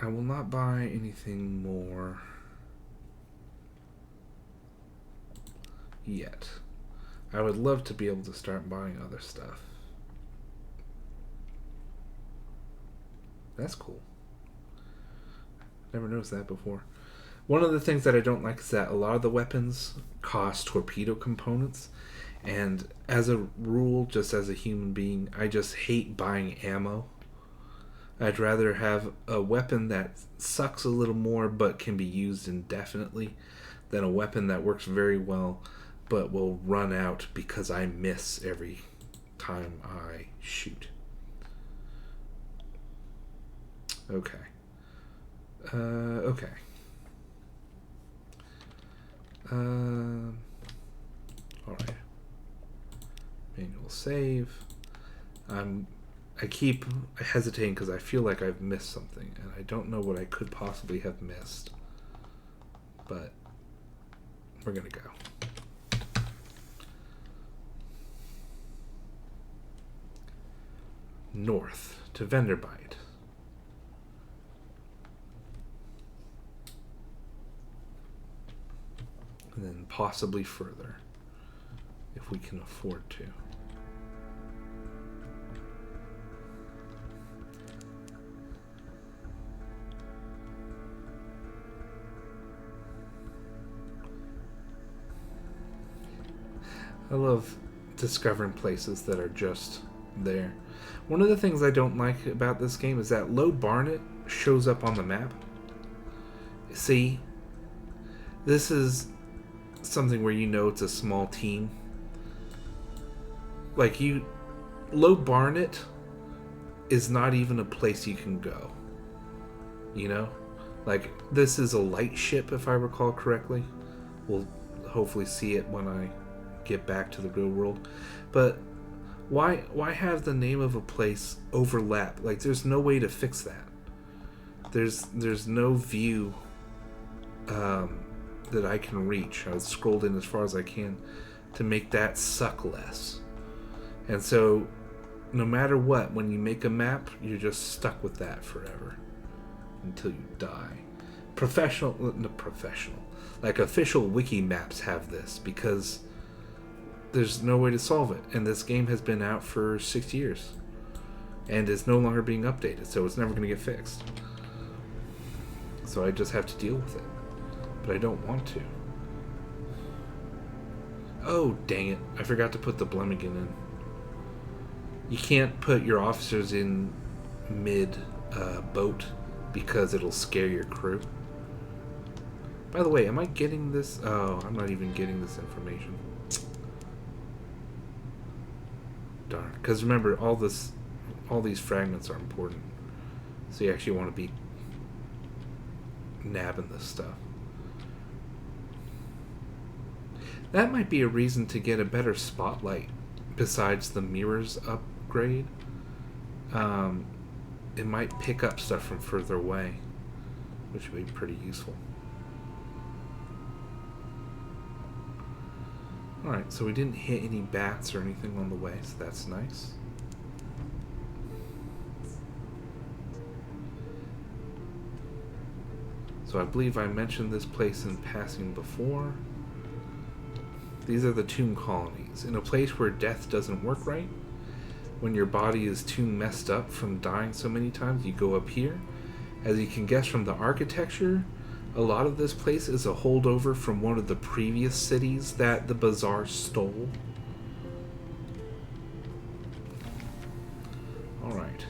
S1: I will not buy anything more yet. I would love to be able to start buying other stuff. That's cool. Never noticed that before. One of the things that I don't like is that a lot of the weapons cost torpedo components. And as a rule, just as a human being, I just hate buying ammo. I'd rather have a weapon that sucks a little more but can be used indefinitely than a weapon that works very well but will run out because I miss every time I shoot. Okay. Okay. Alright. Manual save. I keep hesitating because I feel like I've missed something, and I don't know what I could possibly have missed. But we're gonna go. North to Venderbite. And then possibly further, if we can afford to. I love discovering places that are just there. One of the things I don't like about this game is that Low Barnet shows up on the map. See, this is something where you know it's a small team. Like Low Barnet is not even a place you can go. You know? Like, this is a light ship, if I recall correctly. We'll hopefully see it when I get back to the real world. But why have the name of a place overlap? Like, there's no way to fix that. There's no view that I can reach. I scrolled in as far as I can to make that suck less. And so no matter what, when you make a map, you're just stuck with that forever until you die. Like, official wiki maps have this because there's no way to solve it, and this game has been out for 6 years and is no longer being updated, so it's never going to get fixed. So I just have to deal with it, but I don't want to. Oh, dang it, I forgot to put the Blemigan in. You can't put your officers in mid boat because it'll scare your crew. By the way, am I getting this? Oh, I'm not even getting this information. Darn. Because remember, all these fragments are important. So you actually want to be nabbing this stuff. That might be a reason to get a better spotlight besides the mirrors upgrade. It might pick up stuff from further away, which would be pretty useful. Alright, so we didn't hit any bats or anything on the way, so that's nice. So I believe I mentioned this place in passing before. These are the tomb colonies. In a place where death doesn't work right, when your body is too messed up from dying so many times, you go up here. As you can guess from the architecture, a lot of this place is a holdover from one of the previous cities that the Bazaar stole. Alright.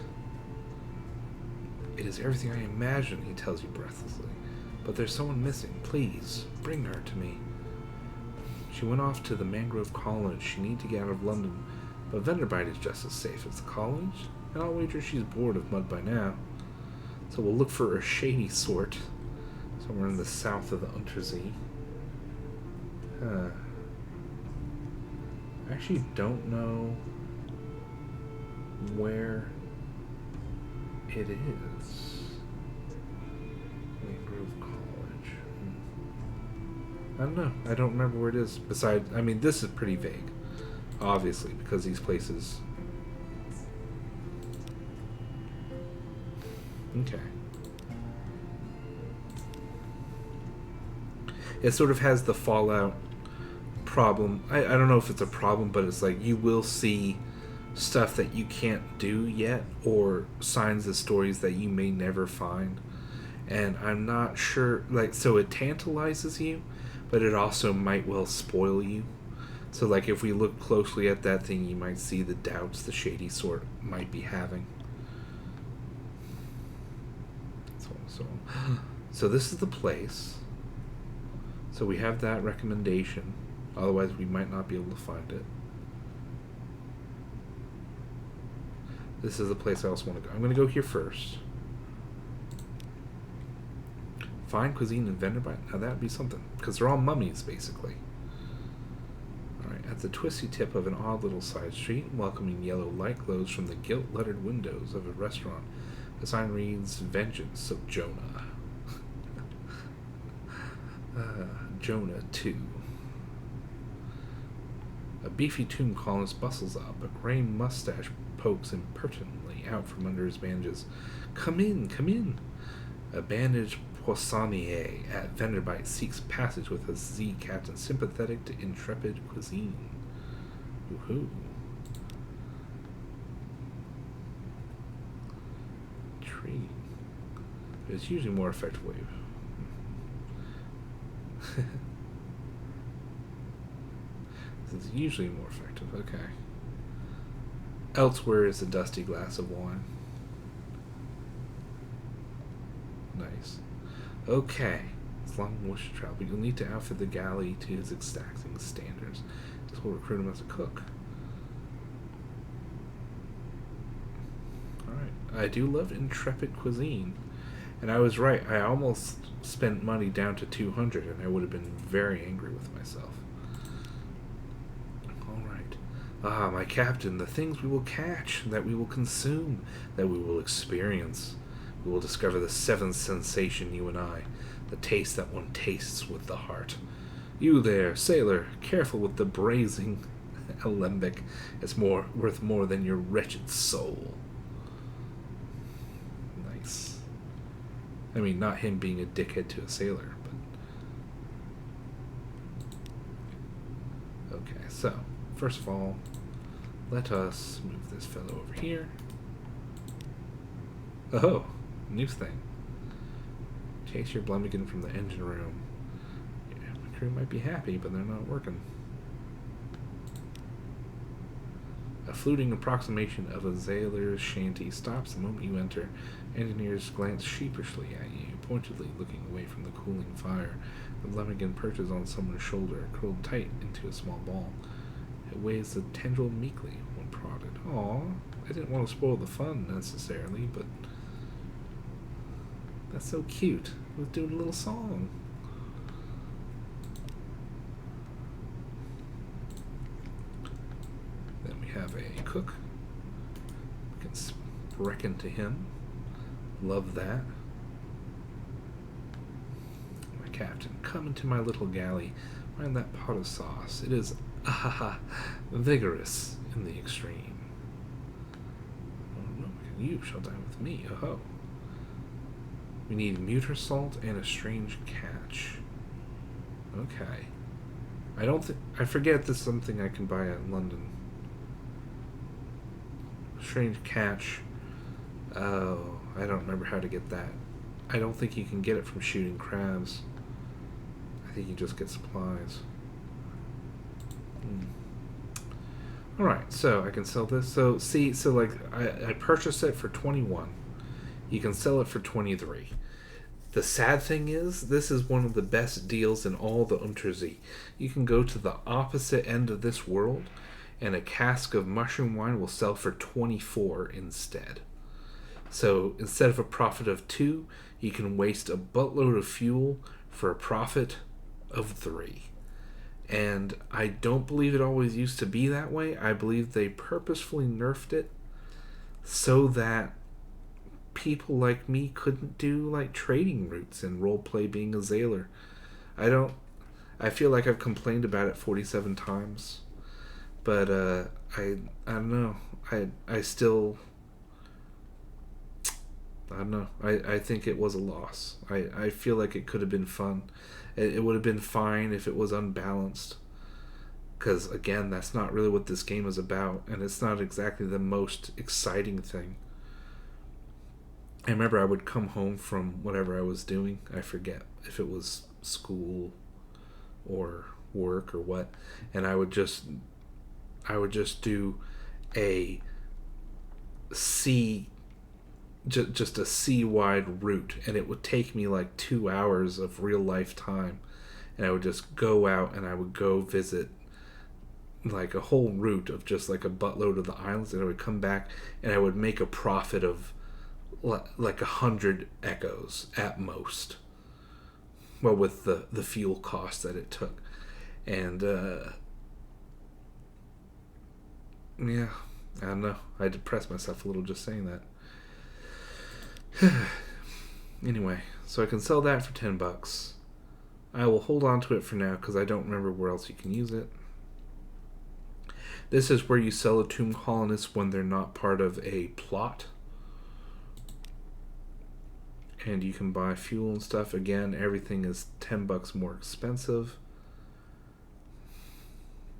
S1: It is everything I imagined, he tells you breathlessly. But there's someone missing. Please, bring her to me. She went off to the Mangrove College. She needs to get out of London. But Venderbite is just as safe as the college. And I'll wager she's bored of mud by now. So we'll look for a shady sort. Somewhere in the south of the Untersee. I actually don't know where it is. Main Grove College. I don't know. I don't remember where it is. Besides, I mean, this is pretty vague. Obviously, because these places... Okay. It sort of has the Fallout problem. I don't know if it's a problem, but it's like you will see stuff that you can't do yet, or signs of stories that you may never find. And I'm not sure, like, so it tantalizes you, but it also might well spoil you. So, like, if we look closely at that thing, you might see the doubts the shady sort might be having. So this is the place. So we have that recommendation. Otherwise, we might not be able to find it. This is the place I also want to go. I'm going to go here first. Fine cuisine and vendor by. Now that would be something. Because they're all mummies, basically. Alright, at the twisty tip of an odd little side street, welcoming yellow light glows from the gilt-lettered windows of a restaurant. The sign reads, Vengeance of Jonah. Jonah 2. A beefy tomb colonist bustles up. A grey mustache pokes impertinently out from under his bandages. Come in, come in. A bandaged poissonnier at Venderbite seeks passage with a Z captain sympathetic to intrepid cuisine. Woohoo. Tree. There's usually more effective way. This is usually more effective. Okay. Elsewhere is a dusty glass of wine. Nice. Okay. As long as you wish to travel, but you'll need to outfit the galley to his exacting standards. This will recruit him as a cook. Alright. I do love intrepid cuisine. And I was right. I almost spent money down to 200 and I would have been very angry with myself. Alright. Ah, my captain, the things we will catch, that we will consume, that we will experience. We will discover the seventh sensation, you and I. The taste that one tastes with the heart. You there, sailor, careful with the brazen alembic. It's worth more than your wretched soul. Nice. I mean, not him being a dickhead to a sailor, but... Okay, so, first of all, let us move this fellow over here. Oh, new thing. Chase your Blummigan from the engine room. Yeah, my crew might be happy, but they're not working. A fluting approximation of a sailor's shanty stops the moment you enter. Engineers glance sheepishly at you, pointedly looking away from the cooling fire. The Blummigan perches on someone's shoulder, curled tight into a small ball. It waves the tendril meekly when prodded. Aw, I didn't want to spoil the fun necessarily, but that's so cute. Let's do a little song. Then we have a cook. We can reckon to him. Love that. My captain, come into my little galley. Find that pot of sauce. It is, vigorous in the extreme. Oh no, you shall dine with me. Oh. We need muter salt and a strange catch. Okay. I don't think... I forget this is something I can buy in London. Strange catch. Oh, I don't remember how to get that. I don't think you can get it from shooting crabs. I think you just get supplies. Alright, so I can sell this. So, see, so like, I purchased it for 21. You can sell it for 23. The sad thing is, this is one of the best deals in all the Untersee. You can go to the opposite end of this world, and a cask of mushroom wine will sell for 24 instead. So instead of a profit of 2, you can waste a buttload of fuel for a profit of 3. And I don't believe it always used to be that way. I believe they purposefully nerfed it so that people like me couldn't do like trading routes and roleplay being a Zaler. I don't. I feel like I've complained about it 47 times, but I don't know. I still I don't know. I think it was a loss. I feel like it could have been fun. It would have been fine if it was unbalanced. Because, again, that's not really what this game is about. And it's not exactly the most exciting thing. I remember I would come home from whatever I was doing. I forget if it was school or work or what. And I would just do a C just a C-wide route, and it would take me like 2 hours of real life time, and I would just go out and I would go visit like a whole route of just like a buttload of the islands, and I would come back and I would make a profit of like 100 echoes at most, well, with the fuel cost that it took. And yeah, I don't know, I depressed myself a little just saying that. Anyway, so I can sell that for $10. I will hold on to it for now because I don't remember where else you can use it. This is where you sell a tomb colonist when they're not part of a plot. And you can buy fuel and stuff. Again, everything is $10 more expensive.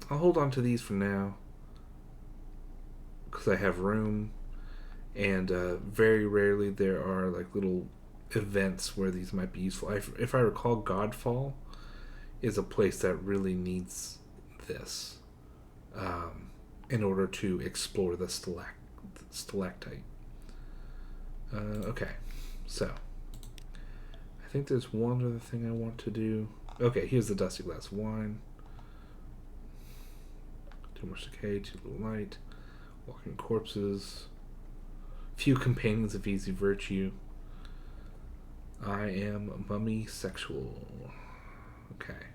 S1: I'll hold on to these for now because I have room. And very rarely there are like little events where these might be useful. If I recall, Godfall is a place that really needs this in order to explore the stalactite. Okay, so I think there's one other thing I want to do. Okay, here's the dusty glass of wine. Too much decay, too little light. Walking corpses. Few companions of easy virtue. I am mummy sexual. Okay.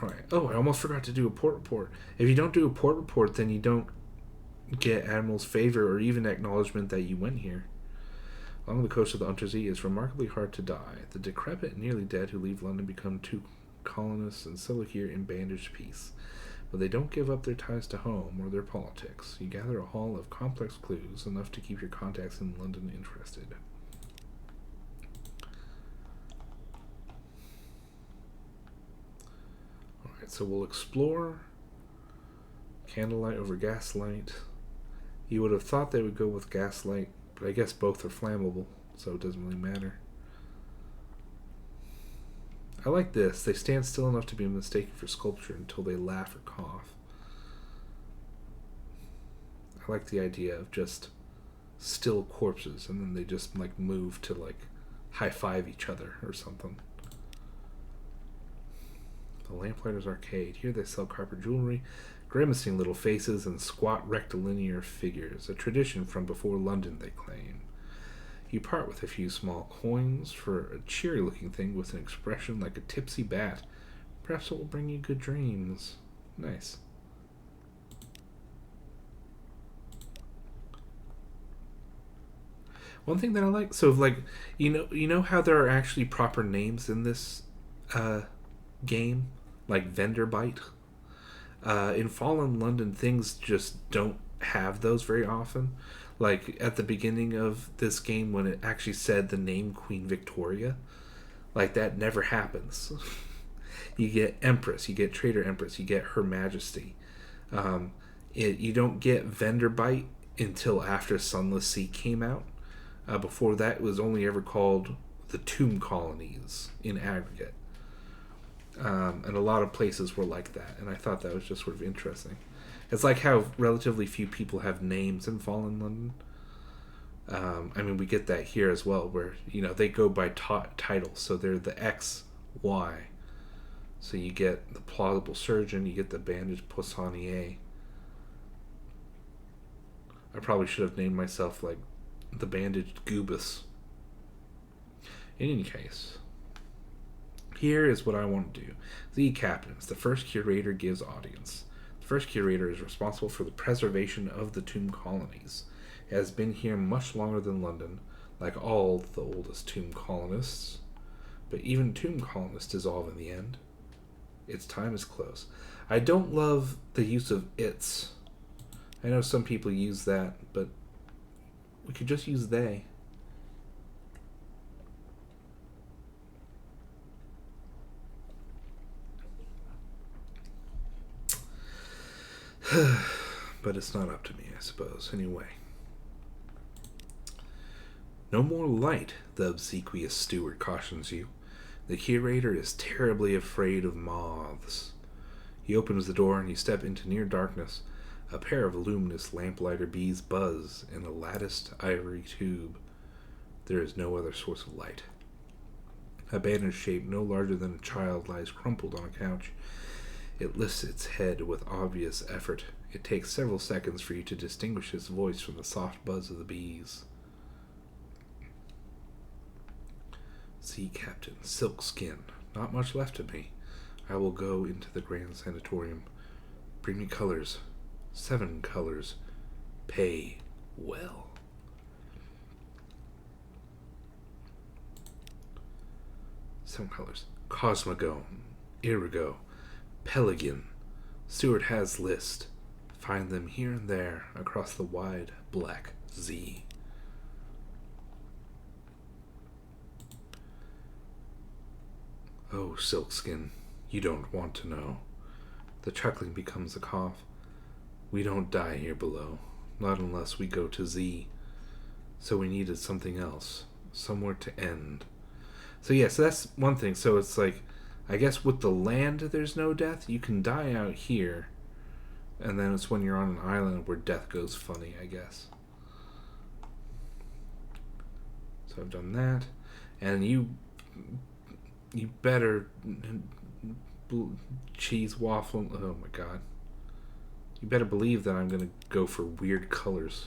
S1: Alright. Oh, I almost forgot to do a port report. If you don't do a port report, then you don't get Admiral's favor or even acknowledgement that you went here. Along the coast of the Untersee, it's remarkably hard to die. The decrepit and nearly dead who leave London become two colonists and settle here in bandaged peace. But they don't give up their ties to home or their politics. You gather a haul of complex clues, enough to keep your contacts in London interested. Alright, so we'll explore. Candlelight over gaslight. You would have thought they would go with gaslight, but I guess both are flammable, so it doesn't really matter. I like this. They stand still enough to be mistaken for sculpture until they laugh or cough. I like the idea of just still corpses and then they just like move to like high-five each other or something. The Lamplighter's Arcade. Here they sell carpet jewelry, grimacing little faces, and squat rectilinear figures. A tradition from before London, they claim. You part with a few small coins for a cheery-looking thing with an expression like a tipsy bat. Perhaps it will bring you good dreams. Nice. One thing that I like, so like, you know how there are actually proper names in this game, like vendor bite. In Fallen London, things just don't have those very often. Like at the beginning of this game, when it actually said the name Queen Victoria, like that never happens. You get Empress, you get Trader Empress, you get Her Majesty. You don't get vendor bite until after Sunless Sea came out. Before that, it was only ever called the Tomb Colonies in aggregate. And a lot of places were like that, and I thought that was just sort of interesting. It's like how relatively few people have names in Fallen London. I mean, we get that here as well, where, they go by titles, so they're the X, Y. So you get the Plausible Surgeon, you get the Bandaged Poissonnier. I probably should have named myself, like, the Bandaged Goobus. In any case, Here is what I want to do. The captains. The first curator gives audience. The first curator is responsible for the preservation of the tomb colonies. It has been here much longer than London, like all the oldest tomb colonists. But even tomb colonists dissolve in the end. Its time is close. I don't love the use of its. I know some people use that, but we could just use they. But it's not up to me, I suppose. Anyway. No more light, the obsequious steward cautions you. The curator is terribly afraid of moths. He opens the door and you step into near darkness. A pair of luminous lamplighter bees buzz in a latticed ivory tube. There is no other source of light. A bandaged shape no larger than a child lies crumpled on a couch. It lifts its head with obvious effort. It takes several seconds for you to distinguish its voice from the soft buzz of the bees. Sea Captain, silk skin. Not much left of me. I will go into the grand sanatorium. Bring me colors. 7 colors. Pay well. Some colors. Cosmogone, Irigo, Pelican. Stewart has list. Find them here and there across the wide black Z. Oh, Silkskin, you don't want to know. The chuckling becomes a cough. We don't die here below, not unless we go to Z. So we needed something else, somewhere to end. So yeah, so that's one thing. So it's like, I guess with the land there's no death. You can die out here, and then it's when you're on an island where death goes funny, I guess. So I've done that. And you better cheese waffle. Oh my god. You better believe that I'm going to go for weird colors.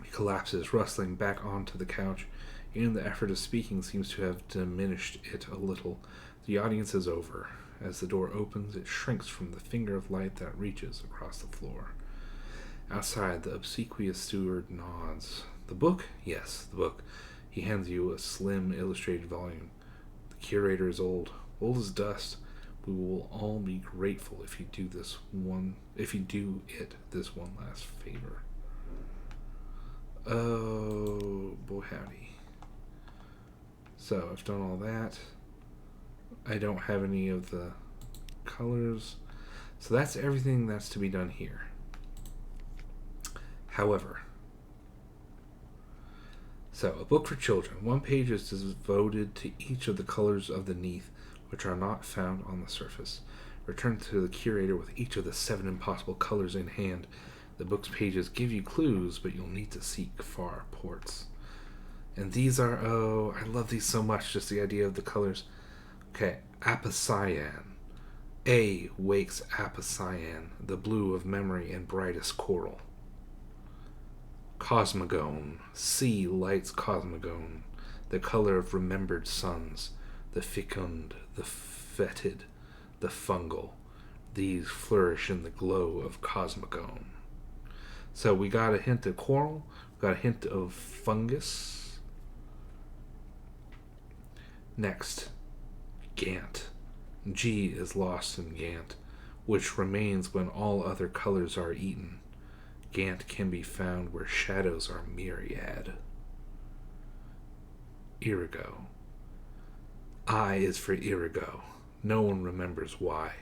S1: He collapses, rustling back onto the couch. Even the effort of speaking seems to have diminished it a little. The audience is over. As the door opens, it shrinks from the finger of light that reaches across the floor. Outside, the obsequious steward nods. The book? Yes, the book. He hands you a slim, illustrated volume. The curator is old as dust. We will all be grateful if you do it this one last favor. Oh, boy howdy. So, I've done all that. I don't have any of the colors. So that's everything that's to be done here. However, so a book for children. 1 page is devoted to each of the colors of the neath, which are not found on the surface. Return to the curator with each of the 7 impossible colors in hand. The book's pages give you clues, but you'll need to seek far ports. And these are, oh, I love these so much, just the idea of the colors. Okay, apocyan. A wakes apocyan, the blue of memory and brightest coral. Cosmogone. C lights cosmogone, the color of remembered suns. The fecund, the fetid, the fungal. These flourish in the glow of cosmogone. So we got a hint of coral, we got a hint of fungus. Next, Gaunt. G is lost in Gaunt, which remains when all other colors are eaten. Gaunt can be found where shadows are myriad. Irigo. I is for Irigo. No one remembers why.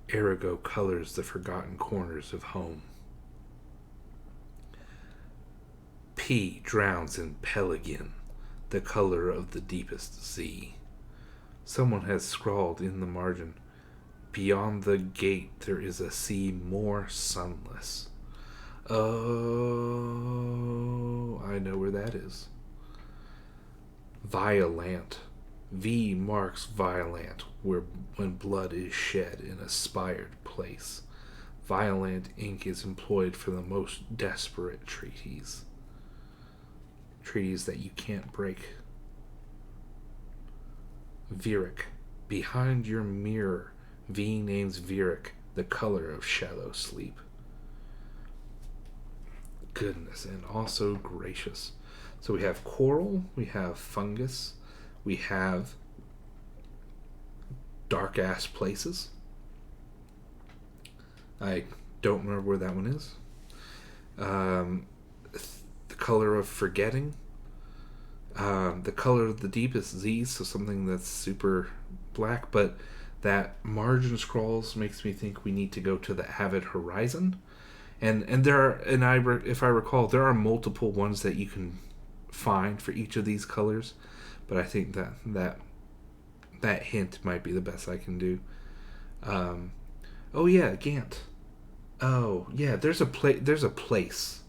S1: Irigo colors the forgotten corners of home. P drowns in Pelican, the color of the deepest Z. Someone has scrawled in the margin, beyond the gate there is a sea more sunless. Oh, I know where that is. Violent. V marks violent, when blood is shed in a spired place. Violent ink is employed for the most desperate treaties. Treaties that you can't break. Virik. Behind your mirror, V names Virik the color of shallow sleep. Goodness, and also gracious. So we have coral, we have fungus, we have dark ass places. I don't remember where that one is. The color of forgetting. The color of the deep is Z, so something that's super black, but that margin scrolls makes me think we need to go to the Avid Horizon. And there are, if I recall, there are multiple ones that you can find for each of these colors, but I think that hint might be the best I can do. Oh yeah, Gant. Oh yeah, there's a place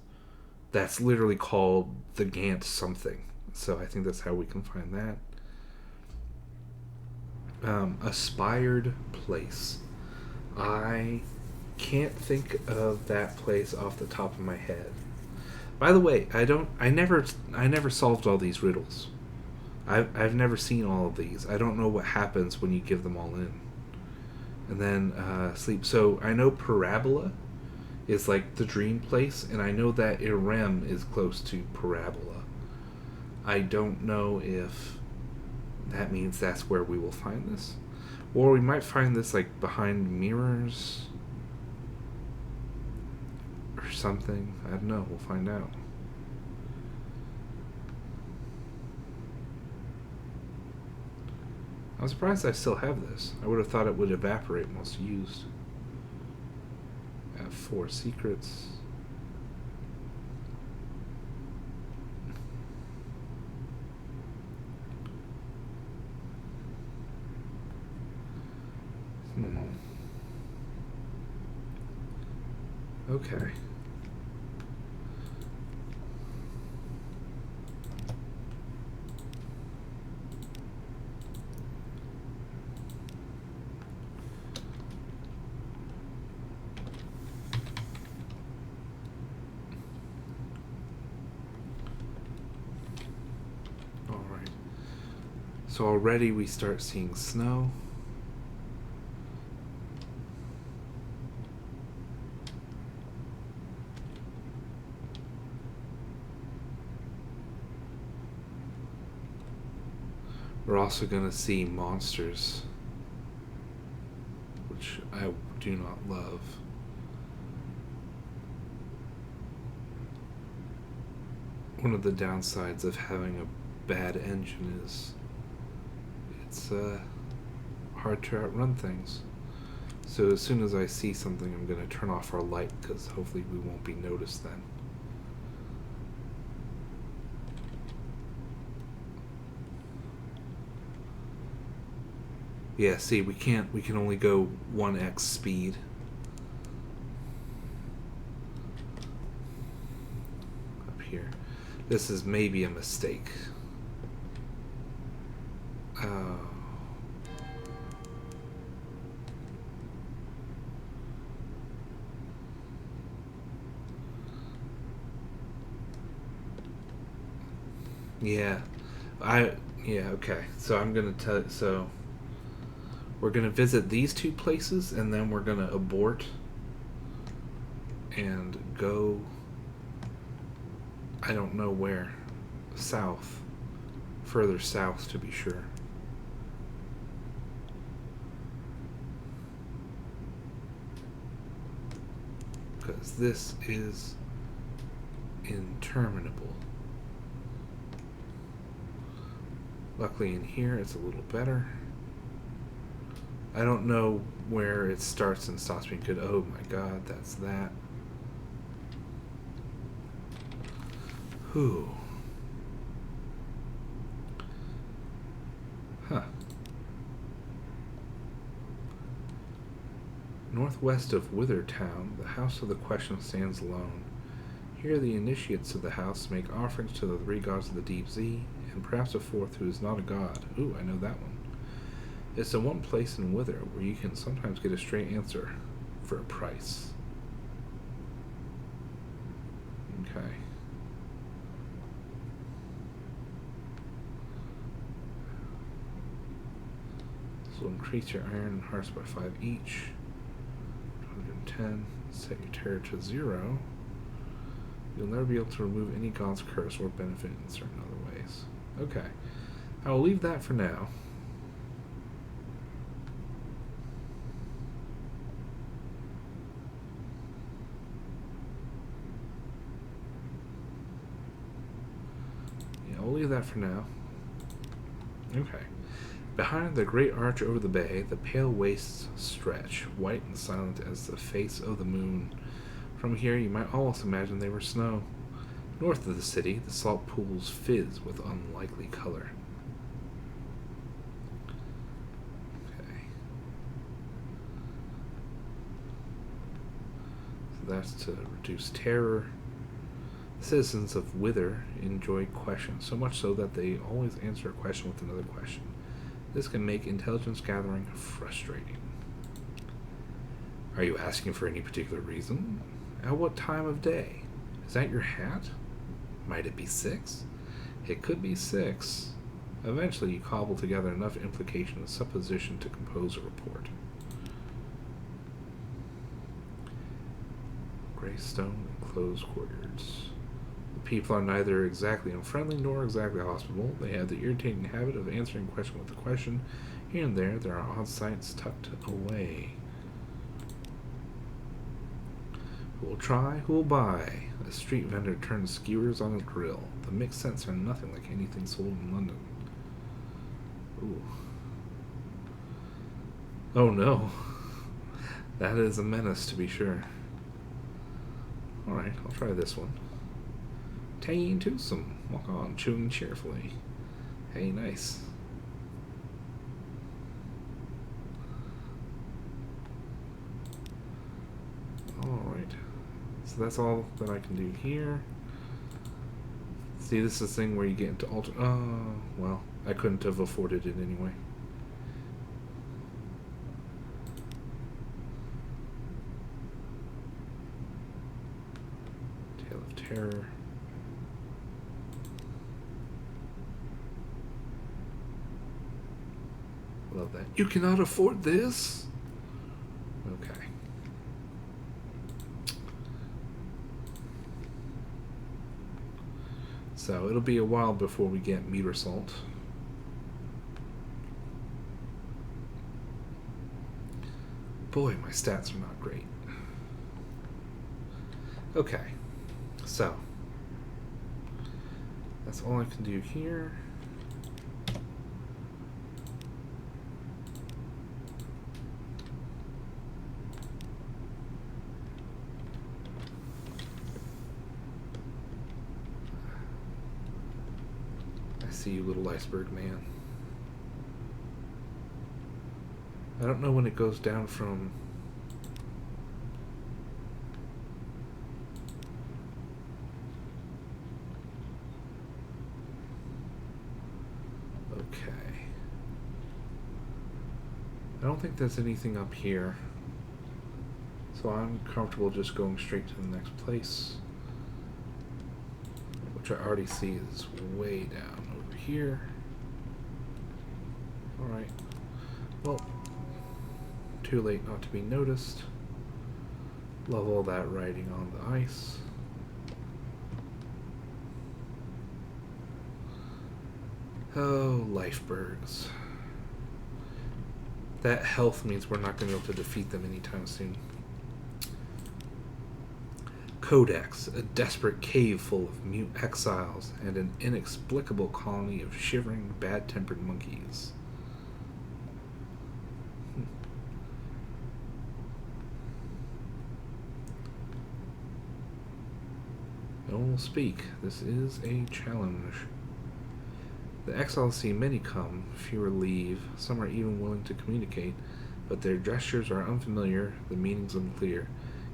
S1: that's literally called the Gant something. So I think that's how we can find that. Aspired place. I can't think of that place off the top of my head. By the way, I never solved all these riddles. I've never seen all of these. I don't know what happens when you give them all in. And then sleep. So I know Parabola is like the dream place, and I know that Irem is close to Parabola. I don't know if that means that's where we will find this. Or we might find this like behind mirrors or something. I don't know. We'll find out. I'm surprised I still have this. I would have thought it would evaporate once used. I have 4 secrets. Okay. All right. So already we start seeing snow. We're also going to see monsters, which I do not love. One of the downsides of having a bad engine is it's hard to outrun things. So as soon as I see something, I'm going to turn off our light because hopefully we won't be noticed then. Yeah, see, we can only go 1x speed. Up here. This is maybe a mistake. Oh. Yeah. Okay. So I'm going to tell so we're going to visit these 2 places, and then we're going to abort and go, I don't know where, south, further south to be sure. Because this is interminable. Luckily in here it's a little better. I don't know where it starts and stops being good. Oh my god, that's that. Whew. Huh. Northwest of Withertown, the House of the Question stands alone. Here the initiates of the house make offerings to the 3 gods of the deep sea, and perhaps a 4th who is not a god. Ooh, I know that one. It's the one place in Wither where you can sometimes get a straight answer for a price. Okay. This will increase your iron and hearts by 5 each. 110. Set your terror to 0. You'll never be able to remove any god's curse or benefit in certain other ways. Okay. I will leave that for now. Yeah, I'll leave that for now. Okay. Behind the great arch over the bay, the pale wastes stretch, white and silent as the face of the moon. From here, you might almost imagine they were snow. North of the city, the salt pools fizz with unlikely color. Okay. So that's to reduce terror. The citizens of Wither enjoy questions, so much so that they always answer a question with another question. This can make intelligence gathering frustrating. Are you asking for any particular reason? At what time of day? Is that your hat? Might it be 6? It could be 6. Eventually you cobble together enough implication and supposition to compose a report. Greystone enclosed courtyards. The people are neither exactly unfriendly nor exactly hospitable. They have the irritating habit of answering question with a question. Here and there are odd sights tucked away. Who will try? Who will buy? A street vendor turns skewers on his grill. The mixed scents are nothing like anything sold in London. Ooh. Oh no. That is a menace, to be sure. Alright, I'll try this one. Tangy and toothsome. Walk on, chewing cheerfully. Hey, nice. Alright. So that's all that I can do here. See, this is the thing where you get into alter... well, I couldn't have afforded it anyway. Tale of Terror. Love that. You cannot afford this? Okay. So it'll be a while before we get meter salt. Boy, my stats are not great. Okay. So that's all I can do here. See you, little iceberg man. I don't know when it goes down from... Okay. I don't think there's anything up here. So I'm comfortable just going straight to the next place. Which I already see is way down here. Alright. Well, too late not to be noticed. Love all that riding on the ice. Oh, lifebergs. That health means we're not going to be able to defeat them anytime soon. Codex, a desperate cave full of mute exiles and an inexplicable colony of shivering, bad-tempered monkeys. No one will speak. This is a challenge. The exiles see many come, fewer leave. Some are even willing to communicate, but their gestures are unfamiliar, the meanings unclear.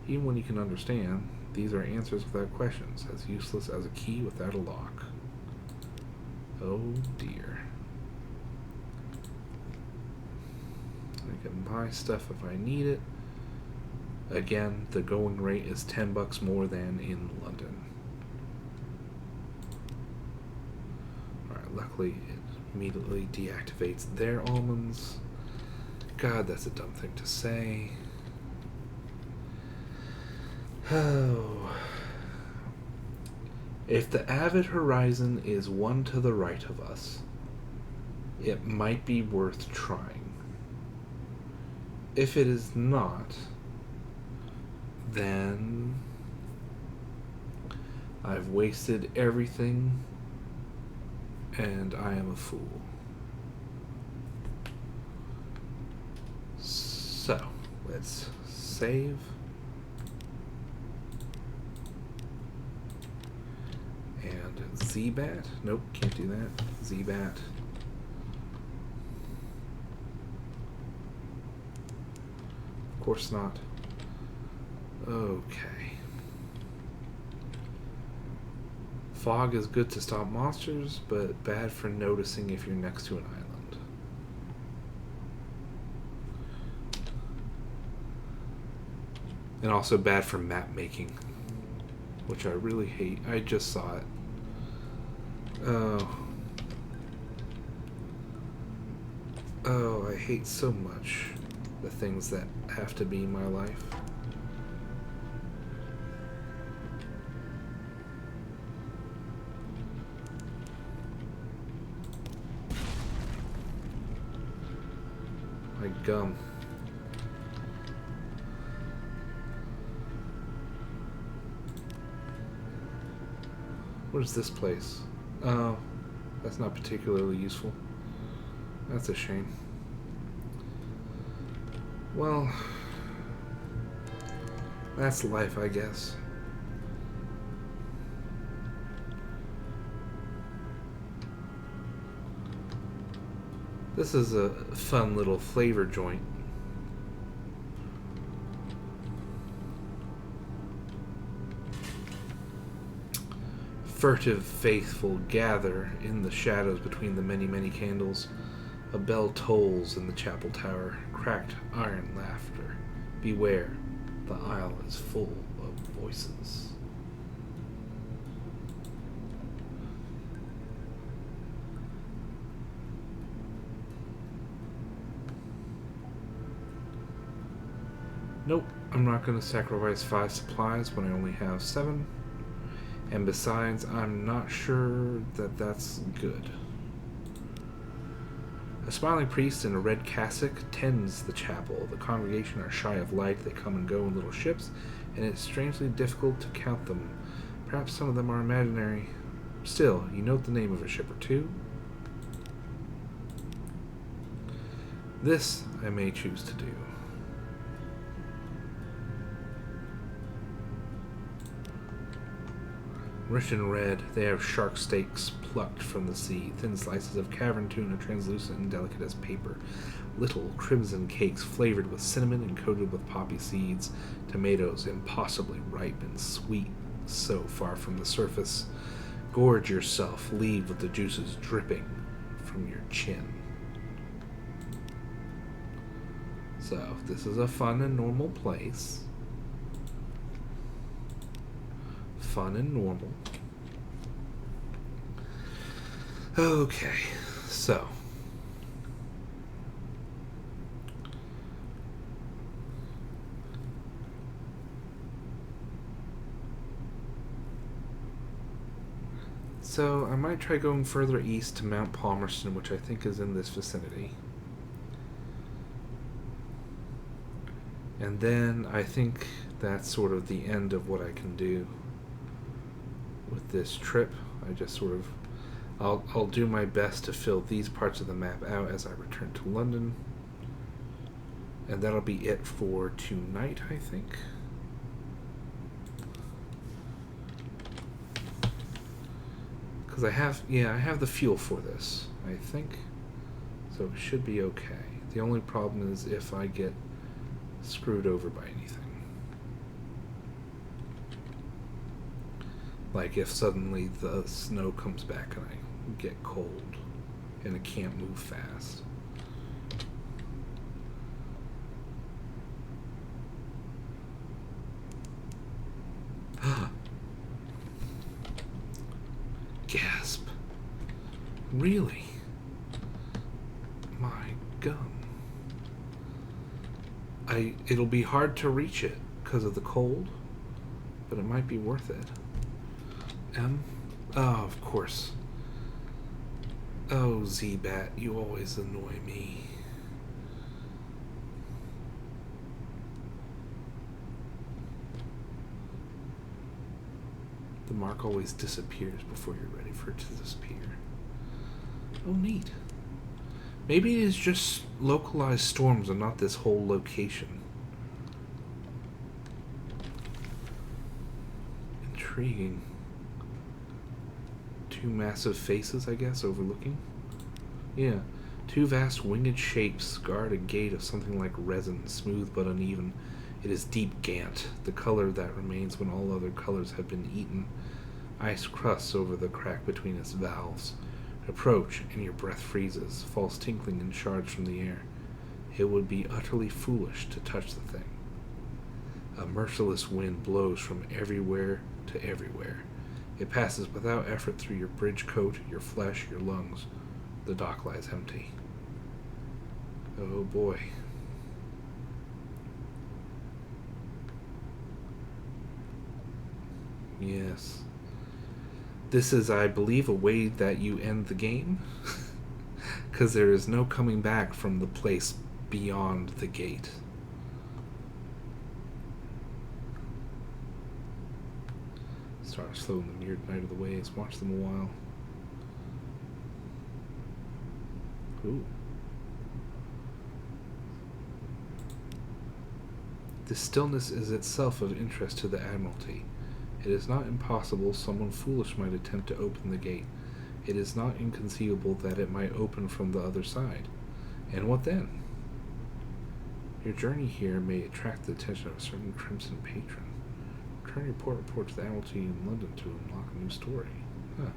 S1: Even when you can understand, these are answers without questions, as useless as a key without a lock. Oh dear. I can buy stuff if I need it. Again, the going rate is $10 more than in London. Alright, luckily it immediately deactivates their almonds. God, that's a dumb thing to say. Oh. If the avid horizon is one to the right of us, it might be worth trying. If it is not, then I've wasted everything and I am a fool. So, let's save. And ZBAT. Nope, can't do that. ZBAT. Of course not. Okay. Fog is good to stop monsters, but bad for noticing if you're next to an island. And also bad for map making, which I really hate. I just saw it. Oh, I hate so much the things that have to be in my life. My gum. What is this place? Oh, that's not particularly useful. That's a shame. Well, that's life, I guess. This is a fun little flavor joint. Furtive faithful gather in the shadows between the many, many candles. A bell tolls in the chapel tower, cracked iron laughter. Beware, the aisle is full of voices. Nope, I'm not going to sacrifice 5 supplies when I only have 7. And besides, I'm not sure that that's good. A smiling priest in a red cassock tends the chapel. The congregation are shy of light. They come and go in little ships, and it's strangely difficult to count them. Perhaps some of them are imaginary. Still, you note the name of a ship or two. This I may choose to do. Rich and red, they have shark steaks plucked from the sea, thin slices of cavern tuna translucent and delicate as paper, little crimson cakes flavored with cinnamon and coated with poppy seeds, tomatoes impossibly ripe and sweet, so far from the surface. Gorge yourself, leave with the juices dripping from your chin. So, this is a fun and normal place. Fun and normal. Okay, so I might try going further east to Mount Palmerston, which I think is in this vicinity. And then I think that's sort of the end of what I can do with this trip. I just sort of I'll do my best to fill these parts of the map out as I return to London. And that'll be it for tonight, I think. Because I have the fuel for this, I think. So it should be okay. The only problem is if I get screwed over by anything. Like if suddenly the snow comes back and I get cold and I can't move fast. Gasp. Really? My gum. It'll be hard to reach it because of the cold, but it might be worth it. M? Oh, of course. Oh, Z-Bat, you always annoy me. The mark always disappears before you're ready for it to disappear. Oh, neat. Maybe it is just localized storms and not this whole location. Intriguing. Two massive faces, I guess, overlooking. Yeah. Two vast winged shapes guard a gate of something like resin, smooth but uneven. It is deep Jaunt, the color that remains when all other colors have been eaten. Ice crusts over the crack between its valves. Approach, and your breath freezes, falls tinkling in shards from the air. It would be utterly foolish to touch the thing. A merciless wind blows from everywhere to everywhere. It passes without effort through your bridge coat, your flesh, your lungs. The dock lies empty. Oh boy. Yes. This is, I believe, a way that you end the game. Because there is no coming back from the place beyond the gate. Start slow in the weird night of the ways. Watch them a while. Ooh. This stillness is itself of interest to the Admiralty. It is not impossible someone foolish might attempt to open the gate. It is not inconceivable that it might open from the other side. And what then? Your journey here may attract the attention of a certain crimson patron. Return your report to the Admiralty in London to unlock a new story. Huh.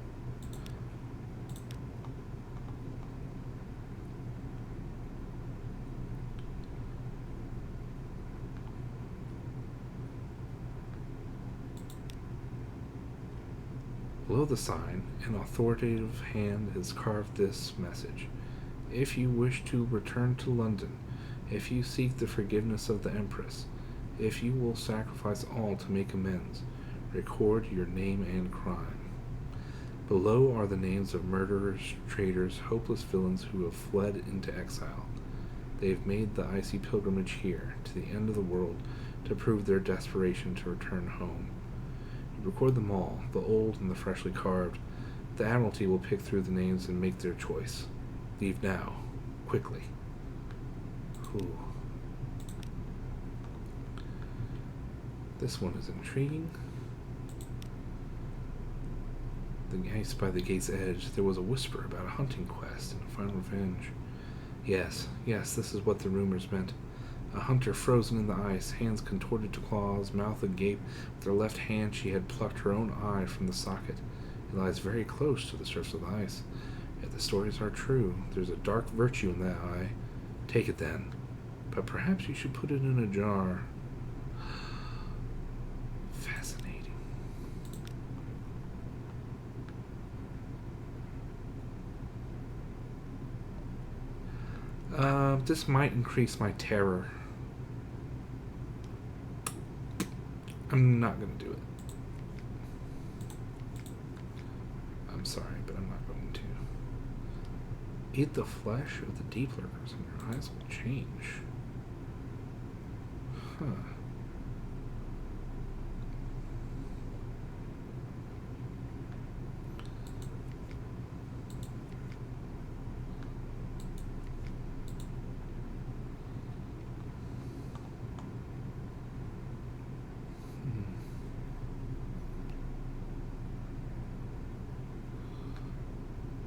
S1: Below the sign, an authoritative hand has carved this message. If you wish to return to London, if you seek the forgiveness of the Empress, if you will sacrifice all to make amends, record your name and crime. Below are the names of murderers, traitors, hopeless villains who have fled into exile. They have made the icy pilgrimage here, to the end of the world, to prove their desperation to return home. Record them all, the old and the freshly carved. The Admiralty will pick through the names and make their choice. Leave now. Quickly. Ooh. This one is intriguing. The ice by the gate's edge. There was a whisper about a hunting quest and a final revenge. Yes, this is what the rumors meant. A hunter frozen in the ice, hands contorted to claws, mouth agape. With her left hand she had plucked her own eye from the socket. It lies very close to the surface of the ice. If the stories are true, there's a dark virtue in that eye. Take it then. But perhaps you should put it in a jar. Fascinating. This might increase my terror. I'm not going to do it. I'm sorry, but I'm not going to. Eat the flesh of the deep lurkers and your eyes will change. Huh.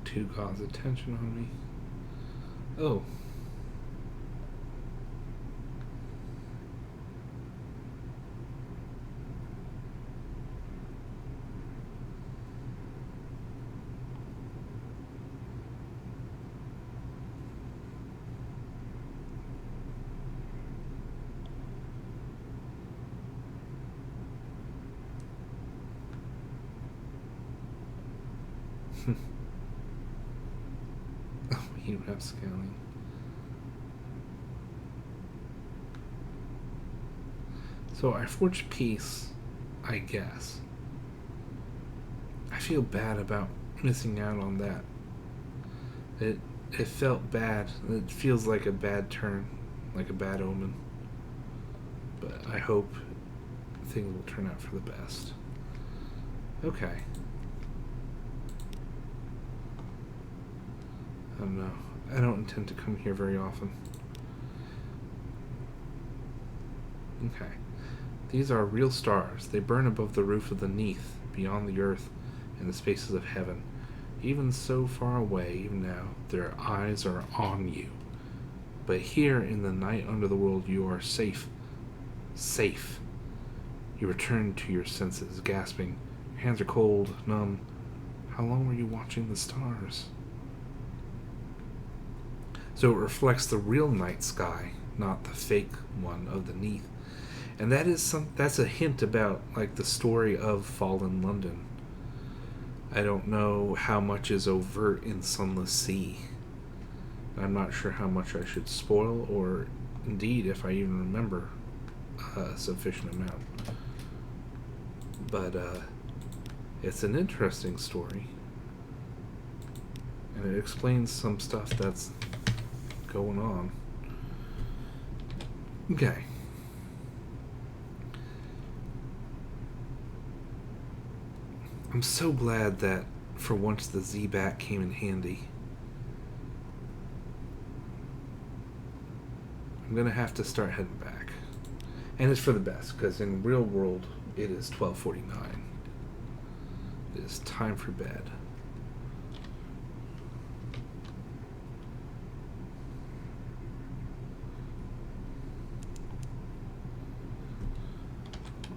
S1: Two God's attention on me. Oh. You have scaling. So I forged peace, I guess. I feel bad about missing out on that. It felt bad. It feels like a bad turn, like a bad omen. But I hope things will turn out for the best. Okay. I don't know. I don't intend to come here very often. Okay. These are real stars. They burn above the roof of the Neath, beyond the earth, in the spaces of heaven. Even so far away, even now, their eyes are on you. But here in the night under the world, you are safe. Safe. You return to your senses, gasping. Your hands are cold, numb. How long were you watching the stars? So it reflects the real night sky, not the fake one of the Neath. And that's a hint about like the story of fallen London. I don't know how much is overt in Sunless Sea. I'm not sure how much I should spoil, or indeed if I even remember a sufficient amount. But it's an interesting story. And it explains some stuff that's going on. Okay. I'm so glad that for once the Z-Bat came in handy. I'm gonna have to start heading back. And it's for the best, because in real world it is 12:49. It is time for bed.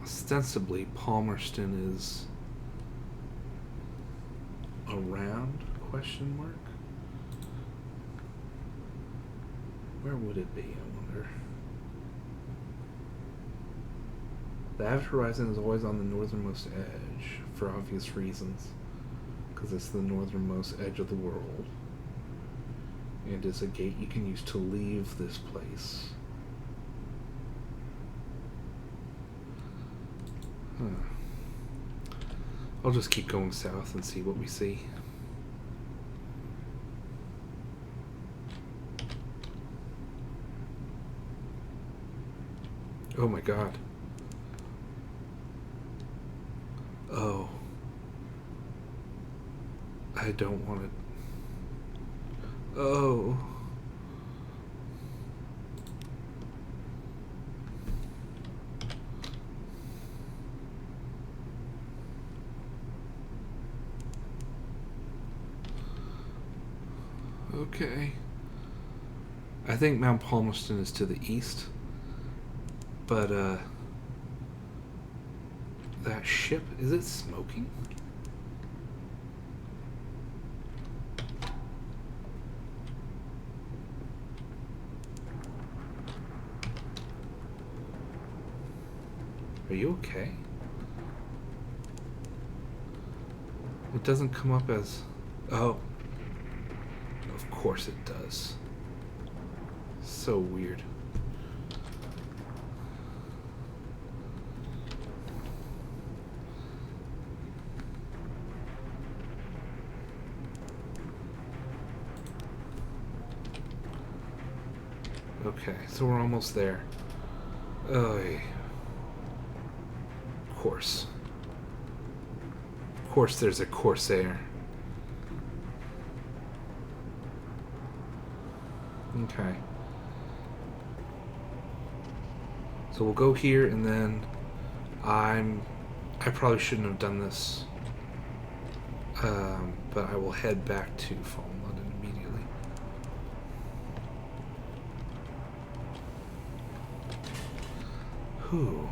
S1: Ostensibly, Palmerston is around, question mark? Where would it be, I wonder? The average horizon is always on the northernmost edge, for obvious reasons, because it's the northernmost edge of the world, and is a gate you can use to leave this place. I'll just keep going south and see what we see. Oh my god. Oh. I don't want to. Oh. Okay. I think Mount Palmerston is to the east. But, that ship, is it smoking? Are you okay? It doesn't come up as... Oh. Of course it does. So weird. Okay, so we're almost there. Oh, of course. Of course there's a Corsair. Okay. So we'll go here, and then I probably shouldn't have done this. But I will head back to Fallen London immediately. Whew.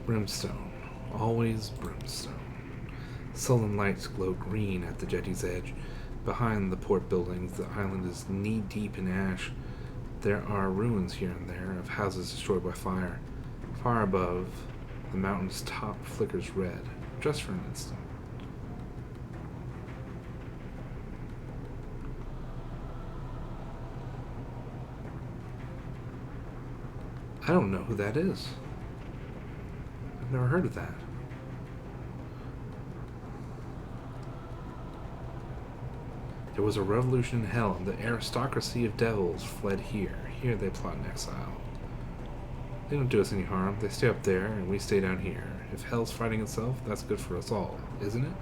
S1: Brimstone. Always brimstone. Sullen lights glow green at the jetty's edge. Behind the port buildings, the island is knee-deep in ash. There are ruins here and there of houses destroyed by fire. Far above, the mountain's top flickers red, just for an instant. I don't know who that is. I've never heard of that. There was a revolution in hell, and the aristocracy of devils fled here. Here they plot in exile. They don't do us any harm. They stay up there, and we stay down here. If hell's fighting itself, that's good for us all, isn't it?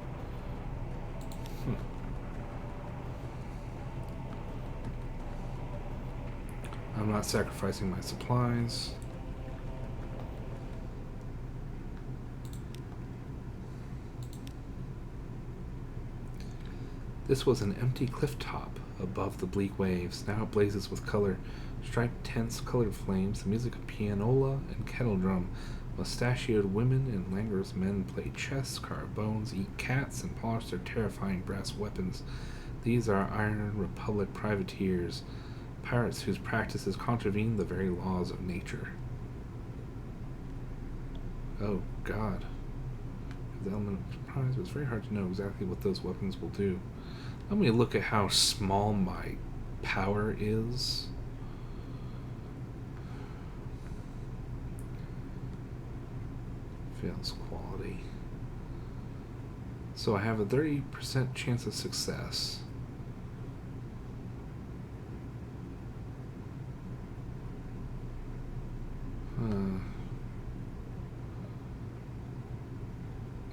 S1: I'm not sacrificing my supplies. This was an empty cliff top above the bleak waves. Now it blazes with color. Striped tents, colored flames, the music of pianola and kettle drum. Mustachioed women and languorous men play chess, carve bones, eat cats, and polish their terrifying brass weapons. These are Iron Republic privateers, pirates whose practices contravene the very laws of nature. Oh, God. The element of surprise, but it's very hard to know exactly what those weapons will do. Let me look at how small my power is. Fails quality. So I have a 30% chance of success.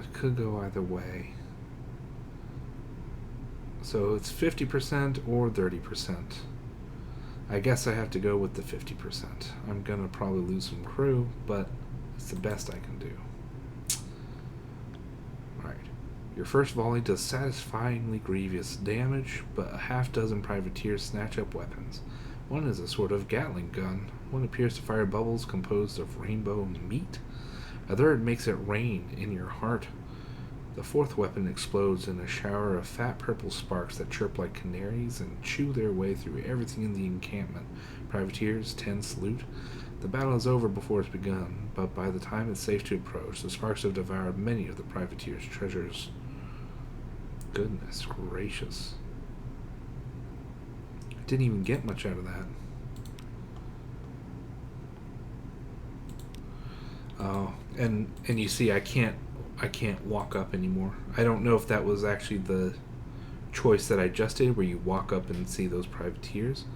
S1: It could go either way. So it's 50% or 30%. I guess I have to go with the 50%. I'm gonna probably lose some crew, but it's the best I can do. Alright. Your first volley does satisfyingly grievous damage, but a half dozen privateers snatch up weapons. One is a sort of Gatling gun. One appears to fire bubbles composed of rainbow meat. A third makes it rain in your heart. The fourth weapon explodes in a shower of fat purple sparks that chirp like canaries and chew their way through everything in the encampment. Privateers, tents, loot. The battle is over before it's begun, but by the time it's safe to approach, the sparks have devoured many of the privateers' treasures. Goodness gracious. I didn't even get much out of that. Oh, and you see I can't walk up anymore. I don't know if that was actually the choice that I just did, where you walk up and see those privateers,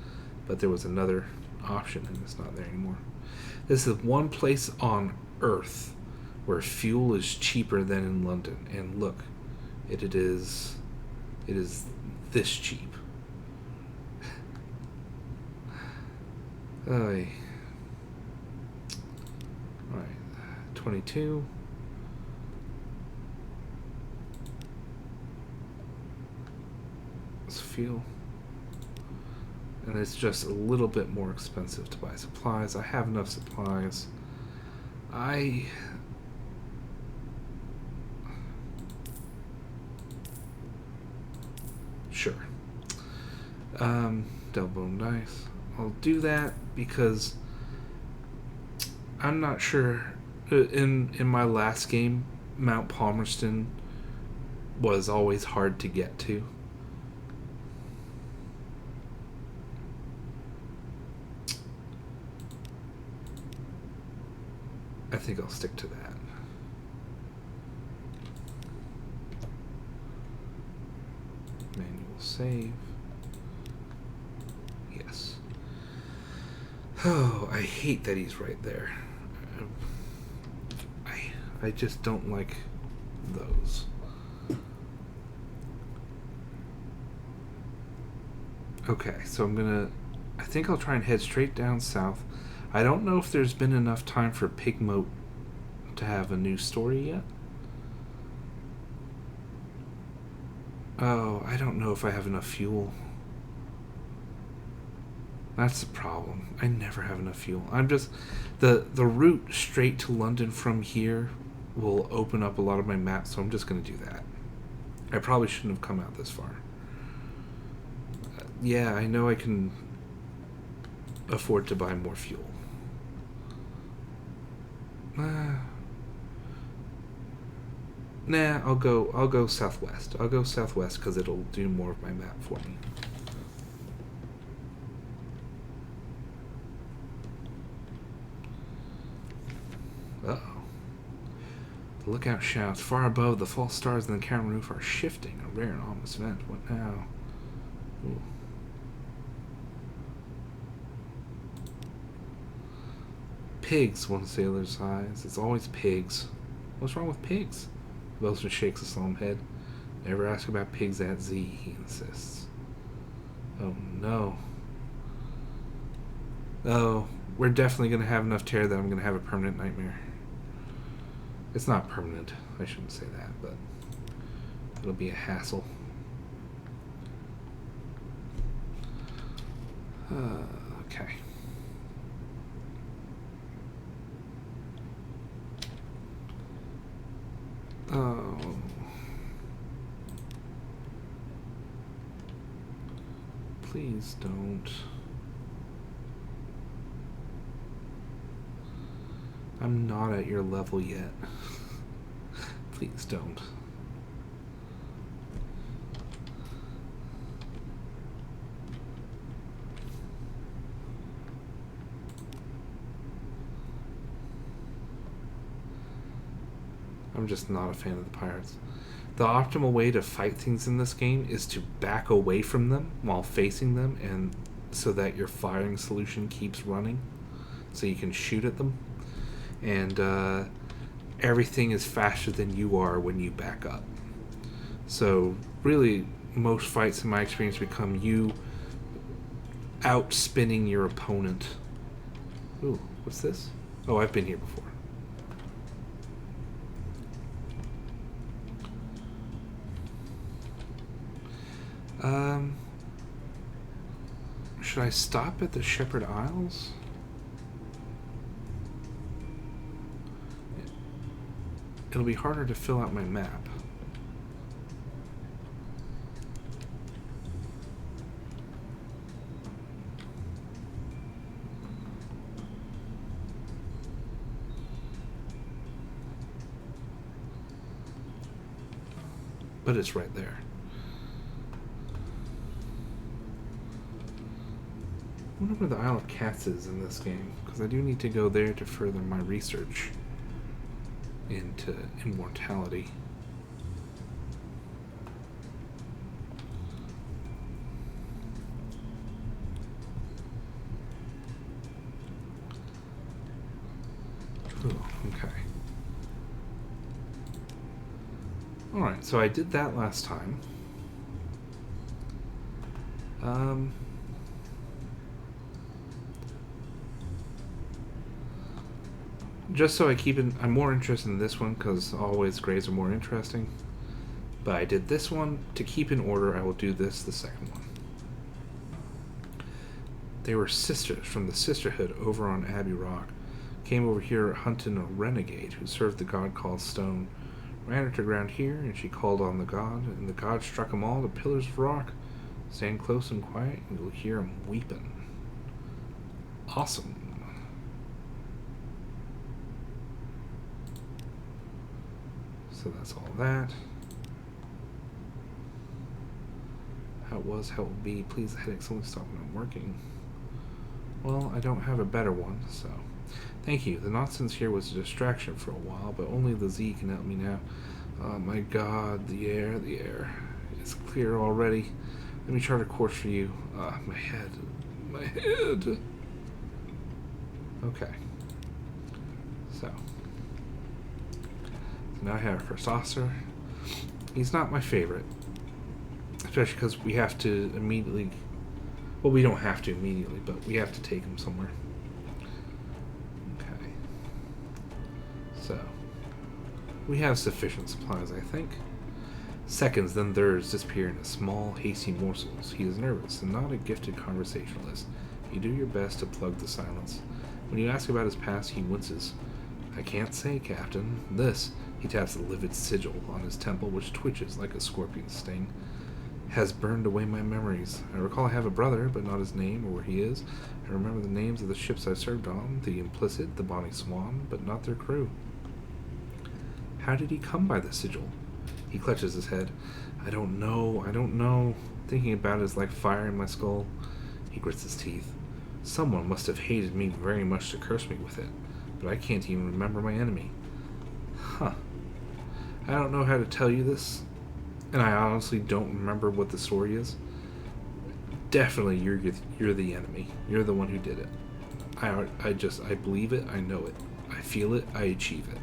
S1: but there was another option and it's not there anymore. This is one place on Earth where fuel is cheaper than in London, and look, it is this cheap. Alright, 22. Fuel, and it's just a little bit more expensive to buy supplies. I have enough supplies. Sure. Double bone dice. I'll do that because I'm not sure. In my last game, Mount Palmerston was always hard to get to. I think I'll stick to that. Manual save. Yes. Oh, I hate that he's right there. I just don't like those. Okay, so I think I'll try and head straight down south. I don't know if there's been enough time for Pigmoat to have a new story yet. Oh, I don't know if I have enough fuel. That's the problem. I never have enough fuel. I'm just... The route straight to London from here will open up a lot of my maps, so I'm just going to do that. I probably shouldn't have come out this far. Yeah, I know I can afford to buy more fuel. Nah, I'll go southwest. I'll go southwest because it'll do more of my map for me. Uh-oh. The lookout shouts. Far above, the false stars in the cavern roof are shifting. A rare and ominous event. What now? Ooh. Pigs, one sailor sighs. It's always pigs. What's wrong with pigs? The bosun shakes his solemn head. Never ask about pigs at Z, he insists. Oh no. Oh, we're definitely going to have enough terror that I'm going to have a permanent nightmare. It's not permanent. I shouldn't say that, but it'll be a hassle. Okay. Oh. Please don't. I'm not at your level yet. Please don't. I'm just not a fan of the pirates. The optimal way to fight things in this game is to back away from them while facing them, and so that your firing solution keeps running so you can shoot at them. And everything is faster than you are when you back up. So really, most fights in my experience become you outspinning your opponent. Ooh, what's this? Oh, I've been here before. Should I stop at the Shepherd Isles? It'll be harder to fill out my map. But it's right there. I wonder where the Isle of Cats is in this game, because I do need to go there to further my research into immortality. Ooh, okay. Alright, so I did that last time. Just so I keep it, I'm more interested in this one because always grays are more interesting. But I did this one to keep in order. I will do this the second one. They were sisters from the Sisterhood over on Abbey Rock. Came over here hunting a renegade who served the god called Stone. Ran her to ground here, and she called on the god, and the god struck them all to pillars of rock. Stand close and quiet, and you'll hear them weeping. Awesome. So that's all that. How it was, how it will be. Please, the headache's only stop when I'm working. Well, I don't have a better one, so... Thank you. The nonsense here was a distraction for a while, but only the Z can help me now. Oh my god, the air. It's clear already. Let me chart a course for you. My head. Okay. So now I have our first officer. He's not my favorite. Especially because we have to immediately... Well, we don't have to immediately, but we have to take him somewhere. Okay. So, we have sufficient supplies, I think. Seconds, then theirs disappear in small, hasty morsels. He is nervous and not a gifted conversationalist. You do your best to plug the silence. When you ask about his past, he winces. I can't say, Captain. This, he taps the livid sigil on his temple, which twitches like a scorpion's sting, has burned away my memories. I recall I have a brother, but not his name or where he is. I remember the names of the ships I served on, the Implicit, the Bonnie Swan, but not their crew. How did he come by the sigil? He clutches his head. I don't know. Thinking about it is like fire in my skull. He grits his teeth. Someone must have hated me very much to curse me with it. but I can't even remember my enemy. Huh. I don't know how to tell you this, and I honestly don't remember what the story is. Definitely, you're the enemy. You're the one who did it. I believe it. I know it. I feel it. I achieve it.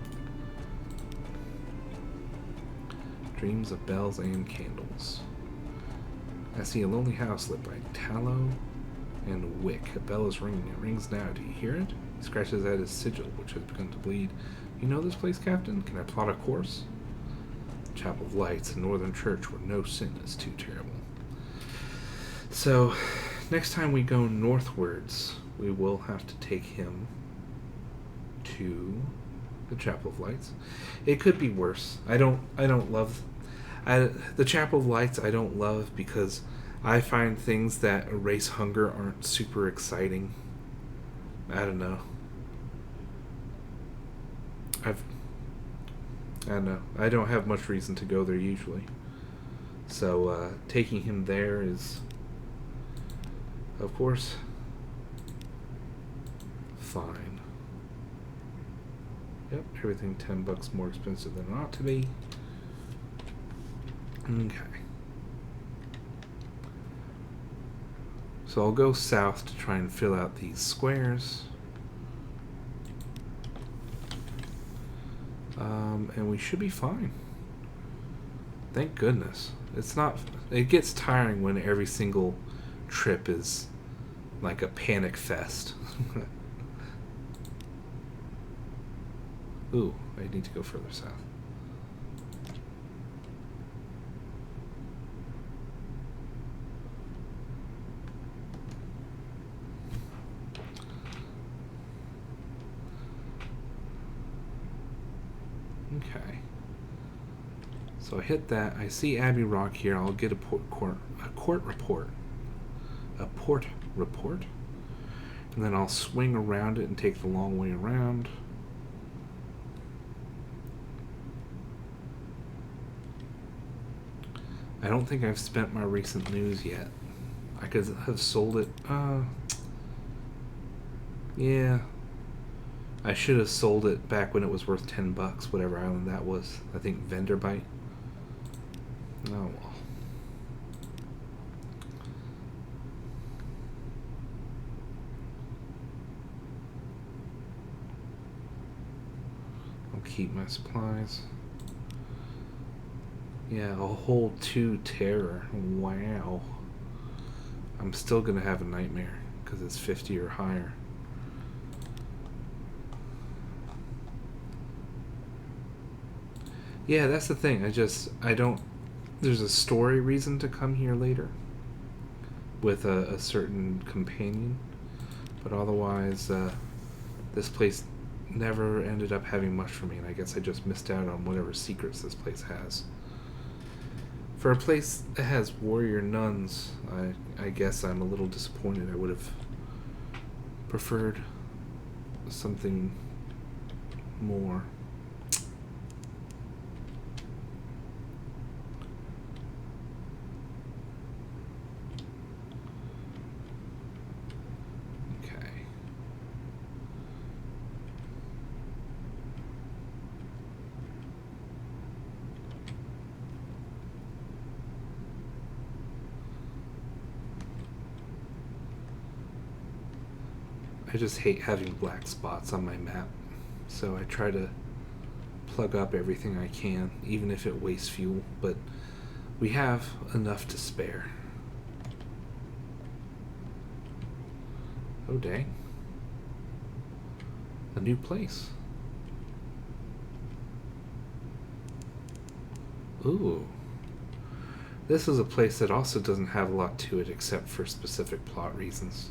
S1: Dreams of bells and candles. I see a lonely house lit by tallow and wick. A bell is ringing. It rings now. Do you hear it? He scratches at his sigil, which has begun to bleed. You know this place, Captain? Can I plot a course? Chapel of Lights, a northern church where no sin is too terrible. So, next time we go northwards, we will have to take him to the Chapel of Lights. It could be worse. I don't love the Chapel of Lights. I don't love because I find things that erase hunger aren't super exciting. I don't know. I don't know. I don't have much reason to go there usually. So taking him there is, of course, fine. Yep, everything $10 more expensive than it ought to be. Okay. So I'll go south to try and fill out these squares. And we should be fine. Thank goodness. It gets tiring when every single trip is like a panic fest. Ooh, I need to go further south. Okay. So I hit that. I see Abbey Rock here. I'll get a port report. A port report. And then I'll swing around it and take the long way around. I don't think I've spent my recent news yet. I could have sold it. Yeah. I should have sold it back when it was worth $10, whatever island that was. I think Venderbite. Oh well. I'll keep my supplies. Yeah, a whole 2 terror. Wow. I'm still gonna have a nightmare because it's 50 or higher. Yeah, that's the thing. I don't. There's a story reason to come here later with a certain companion, but otherwise, this place never ended up having much for me, and I guess I just missed out on whatever secrets this place has. For a place that has warrior nuns, I guess I'm a little disappointed. I would have preferred something more. I just hate having black spots on my map, so I try to plug up everything I can, even if it wastes fuel, but we have enough to spare. Oh dang. A new place. Ooh. This is a place that also doesn't have a lot to it except for specific plot reasons.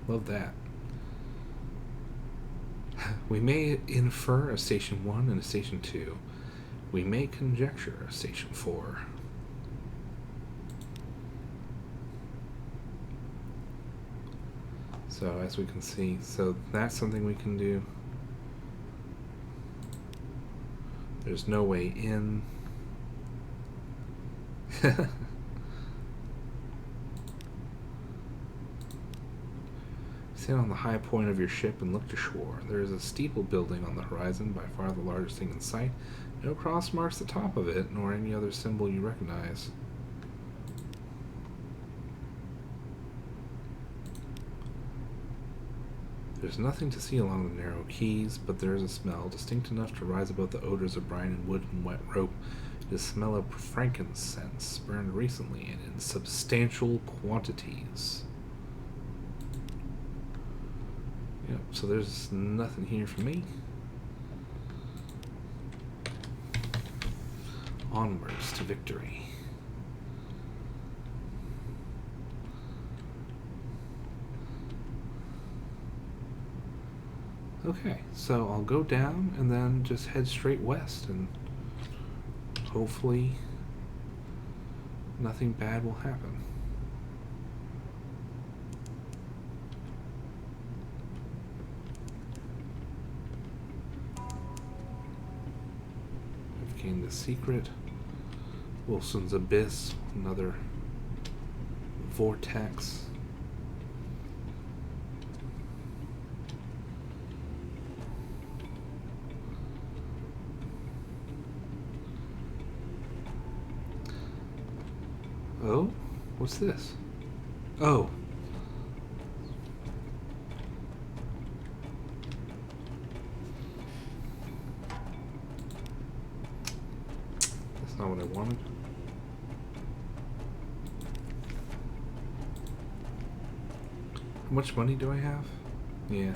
S1: Love that. We may infer a Station 1 and a Station 2. We may conjecture a Station 4. So, as we can see, so that's something we can do. There's no way in. Stand on the high point of your ship and look to shore. There is a steeple building on the horizon, by far the largest thing in sight. No cross marks the top of it, nor any other symbol you recognize. There's nothing to see along the narrow quays, but there is a smell, distinct enough to rise above the odors of brine and wood and wet rope. The smell of frankincense, burned recently and in substantial quantities. Yep, so there's nothing here for me. Onwards to victory. Okay, so I'll go down and then just head straight west, and hopefully nothing bad will happen. I've gained the secret. Wilson's Abyss, another vortex. Oh, what's this? Oh. That's not what I wanted. How much money do I have? Yeah.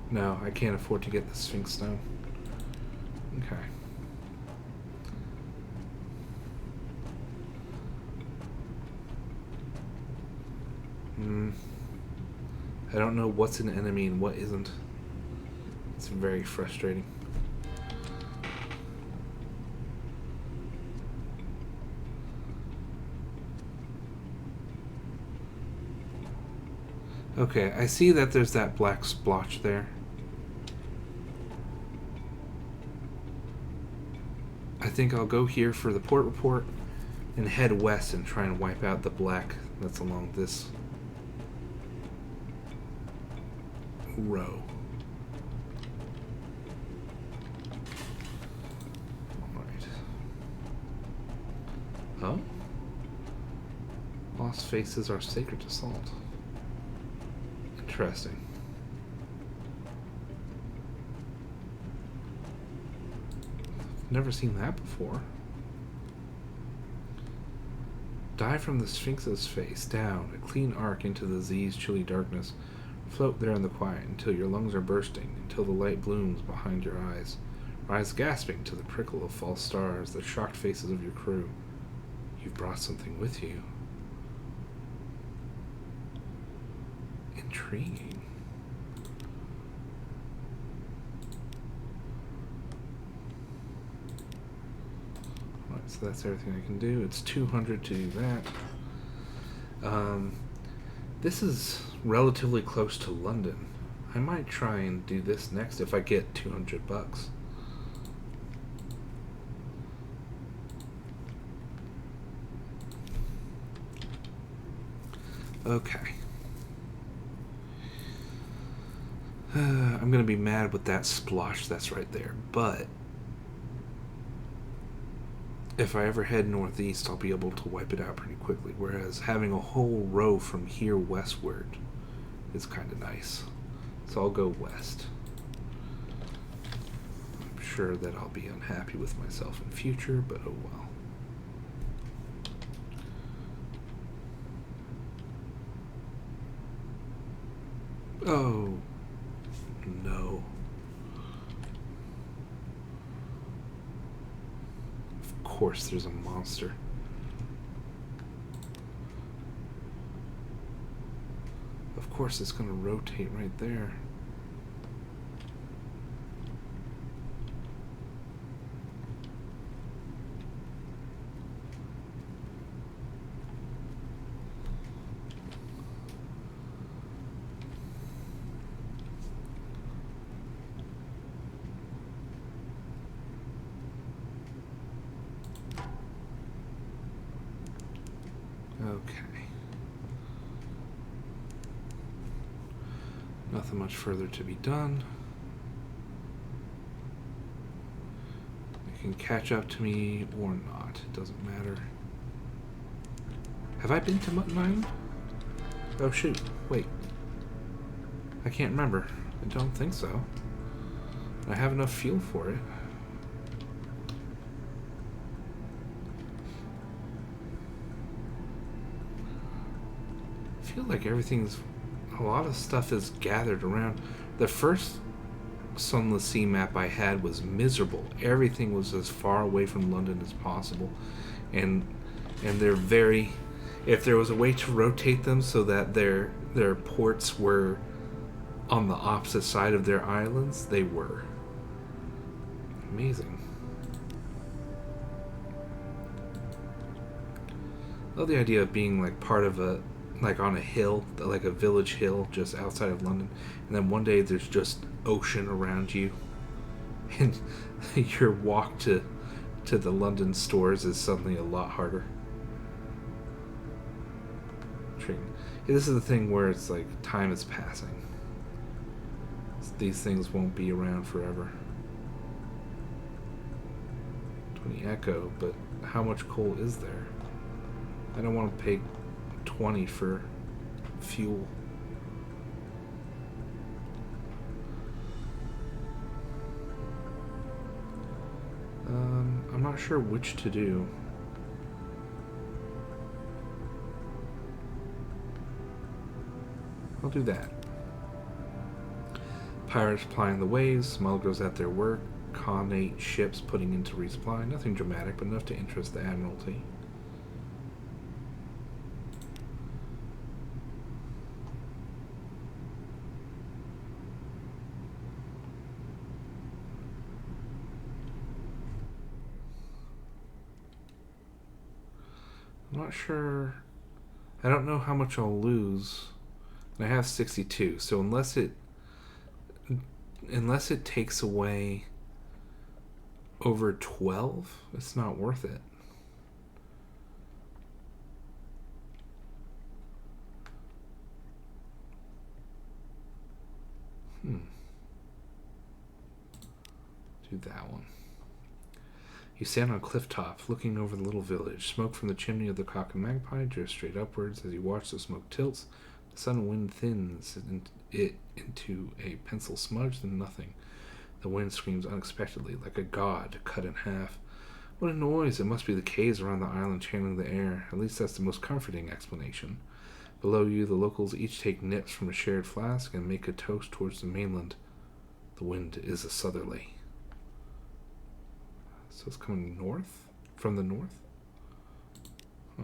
S1: No, I can't afford to get the Sphinx Stone. Okay. I don't know what's an enemy and what isn't. It's very frustrating. Okay, I see that there's that black splotch there. I think I'll go here for the port report and head west and try and wipe out the black that's along this row. Alright. Oh? Lost faces are sacred to salt. Interesting. Never seen that before. Dive from the Sphinx's face, down, a clean arc into the Z's chilly darkness. Float there in the quiet until your lungs are bursting, until the light blooms behind your eyes. Rise gasping to the prickle of false stars, the shocked faces of your crew. You've brought something with you. Intriguing. Alright, so that's everything I can do. It's 200 to do that. This is relatively close to London. I might try and do this next if I get 200 bucks. Okay. I'm gonna be mad with that splotch that's right there, but if I ever head northeast, I'll be able to wipe it out pretty quickly, whereas having a whole row from here westward is kind of nice. So I'll go west. I'm sure that I'll be unhappy with myself in future, but oh well. Oh, no. Of course there's a monster. Of course it's going to rotate right there. Nothing much further to be done. It can catch up to me or not. It doesn't matter. Have I been to Mutton Island? Oh shoot, wait. I can't remember. I don't think so. I have enough fuel for it. I feel like a lot of stuff is gathered around. The first Sunless Sea map I had was miserable. Everything was as far away from London as possible. And they're very... If there was a way to rotate them so that their ports were on the opposite side of their islands, they were. Amazing. I love the idea of being like part of like on a hill, like a village hill just outside of London, and then one day there's just ocean around you, and your walk to the London stores is suddenly a lot harder. This is the thing where it's like time is passing. These things won't be around forever. 20 Echo, but how much coal is there? I don't want to pay 20 for fuel. I'm not sure which to do. I'll do that. Pirates plying the waves, smugglers at their work, Khanate ships putting into resupply. Nothing dramatic, but enough to interest the Admiralty. I'm not sure. I don't know how much I'll lose. And I have 62, so unless it takes away over 12, it's not worth it. Do that one. You stand on a cliff top, looking over the little village. Smoke from the chimney of the Cock and Magpie drifts straight upwards. As you watch, the smoke tilts. The sun wind thins it into a pencil smudge, then nothing. The wind screams unexpectedly, like a god cut in half. What a noise! It must be the caves around the island channeling the air. At least that's the most comforting explanation. Below you, the locals each take nips from a shared flask and make a toast towards the mainland. The wind is a southerly. So it's coming north? From the north? Huh.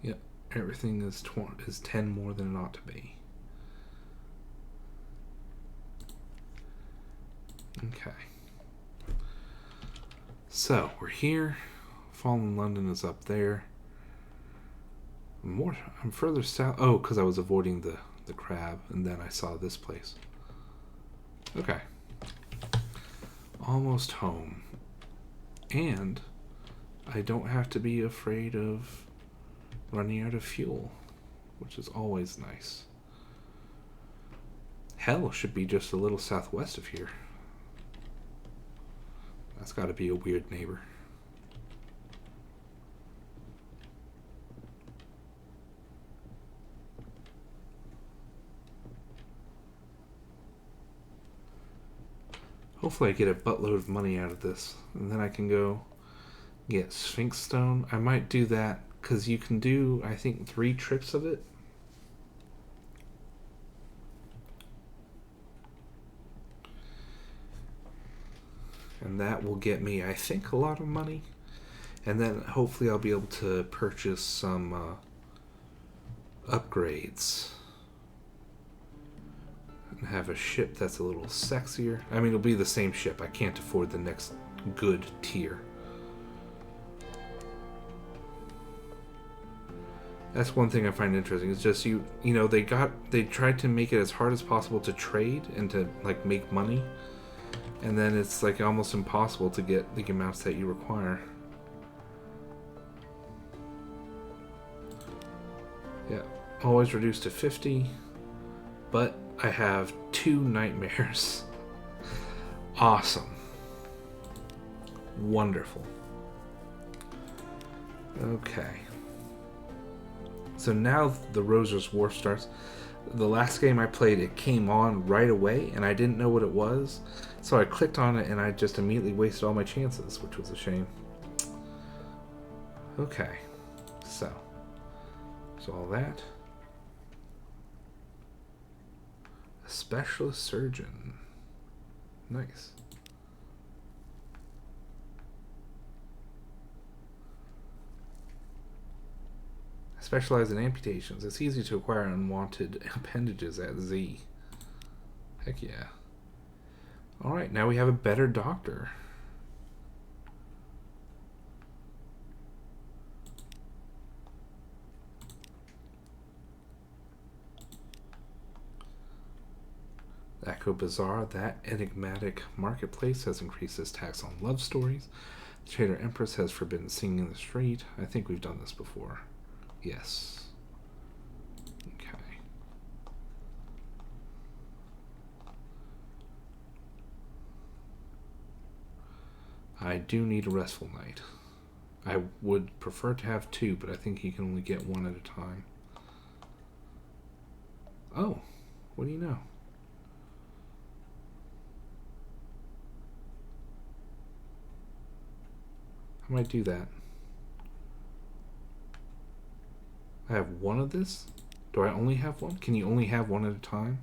S1: Yep, everything is 10 more than it ought to be. Okay. So, we're here. Fallen London is up there. I'm further south. Oh, because I was avoiding the crab, and then I saw this place. Okay. Almost home. And I don't have to be afraid of running out of fuel, which is always nice. Hell should be just a little southwest of here. That's got to be a weird neighbor. Hopefully I get a buttload of money out of this, and then I can go get Sphinx Stone. I might do that, because you can do, I think, 3 trips of it. And that will get me, I think, a lot of money. And then hopefully I'll be able to purchase some upgrades. And have a ship that's a little sexier. I mean, it'll be the same ship. I can't afford the next good tier. That's one thing I find interesting. It's just you know, they tried to make it as hard as possible to trade and to like make money. And then it's like almost impossible to get the amounts that you require. Yeah, always reduced to 50, but I have 2 nightmares. Awesome. Wonderful. Okay. So now the Roser's War starts. The last game I played, it came on right away, and I didn't know what it was. So I clicked on it, and I just immediately wasted all my chances, which was a shame. Okay. So all that. A specialist surgeon. Nice. Specialize in amputations. It's easy to acquire unwanted appendages at Z. Heck yeah. Alright, now we have a better doctor. Echo Bazaar, that enigmatic marketplace has increased its tax on love stories. The Trader Empress has forbidden singing in the street. I think we've done this before. Yes. Okay. I do need a restful night. I would prefer to have 2, but I think you can only get 1 at a time. Oh, what do you know? I might do that. I have 1 of this? Do I only have 1? Can you only have 1 at a time?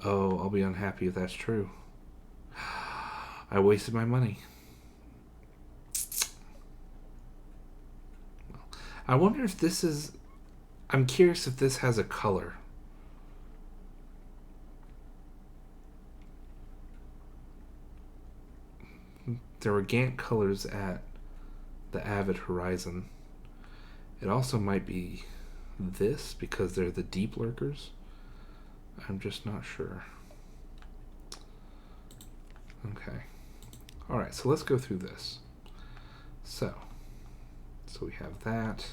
S1: Oh, I'll be unhappy if that's true. I wasted my money. I wonder if this is... I'm curious if this has a color. There were Gant colors at the Avid Horizon. It also might be this because they're the deep lurkers. I'm just not sure. Okay. Alright, so let's go through this. So we have that.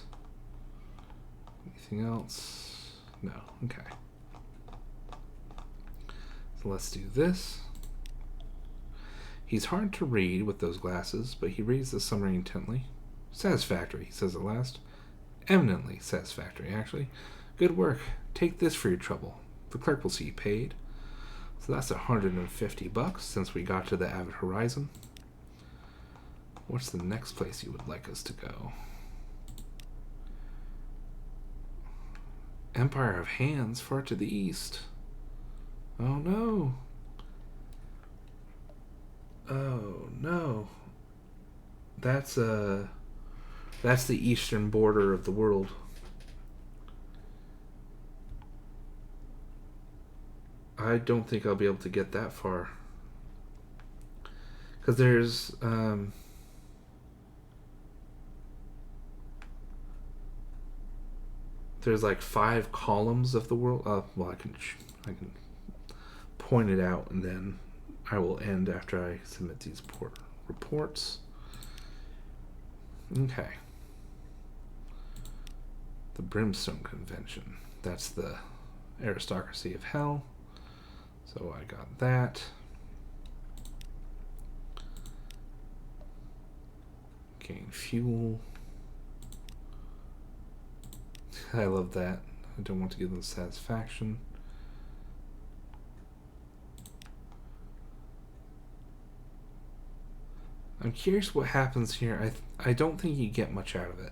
S1: Anything else? No. Okay. So let's do this. He's hard to read with those glasses, but he reads the summary intently. Satisfactory, he says at last. Eminently satisfactory, actually. Good work. Take this for your trouble. The clerk will see you paid. So that's $150 since we got to the Avid Horizon. What's the next place you would like us to go? Empire of Hands, far to the east. Oh no. Oh no. That's the eastern border of the world. I don't think I'll be able to get that far. Because there's like 5 columns of the world. Well, I can point it out, and then I will end after I submit these reports. Okay. The Brimstone Convention. That's the aristocracy of hell. So I got that. Gain fuel. I love that. I don't want to give them satisfaction. I'm curious what happens here. I don't think you get much out of it.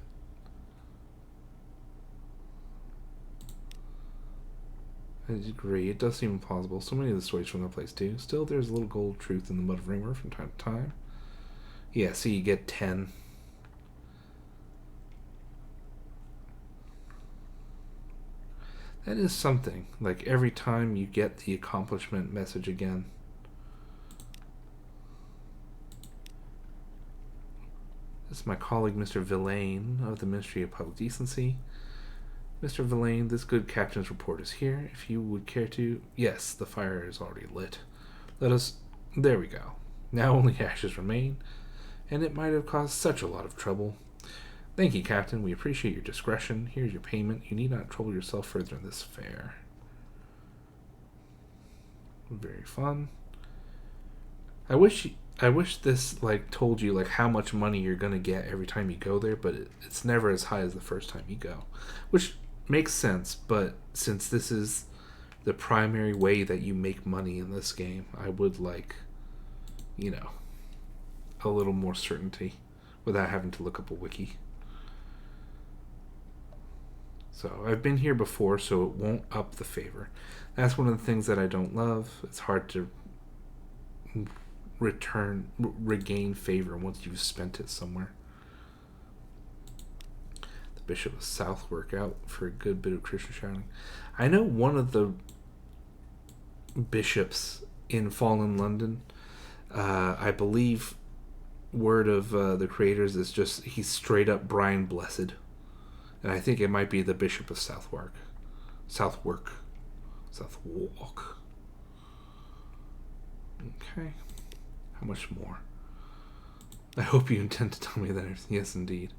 S1: I agree. It does seem implausible. So many of the stories from that place do. Still, there's a little gold truth in the mud of Ringworth from time to time. Yeah, so you get 10. That is something. Like every time you get the accomplishment message again. This is my colleague, Mr. Villain of the Ministry of Public Decency. Mr. Villain, this good captain's report is here. If you would care to... Yes, the fire is already lit. Let us... There we go. Now only ashes remain, and it might have caused such a lot of trouble. Thank you, Captain. We appreciate your discretion. Here's your payment. You need not trouble yourself further in this affair. Very fun. I wish this like told you like how much money you're gonna get every time you go there, but it's never as high as the first time you go, which makes sense. But since this is the primary way that you make money in this game, I would like, a little more certainty without having to look up a wiki. So I've been here before, so it won't up the favor. That's one of the things that I don't love. It's hard to regain favor once you've spent it somewhere. The Bishop of Southwark out for a good bit of Christian shouting. I know one of the bishops in Fallen London, I believe word of the creators is just he's straight up Brian Blessed. And I think it might be the Bishop of Southwark. Southwark. Okay. How much more? I hope you intend to tell me that. Yes, indeed.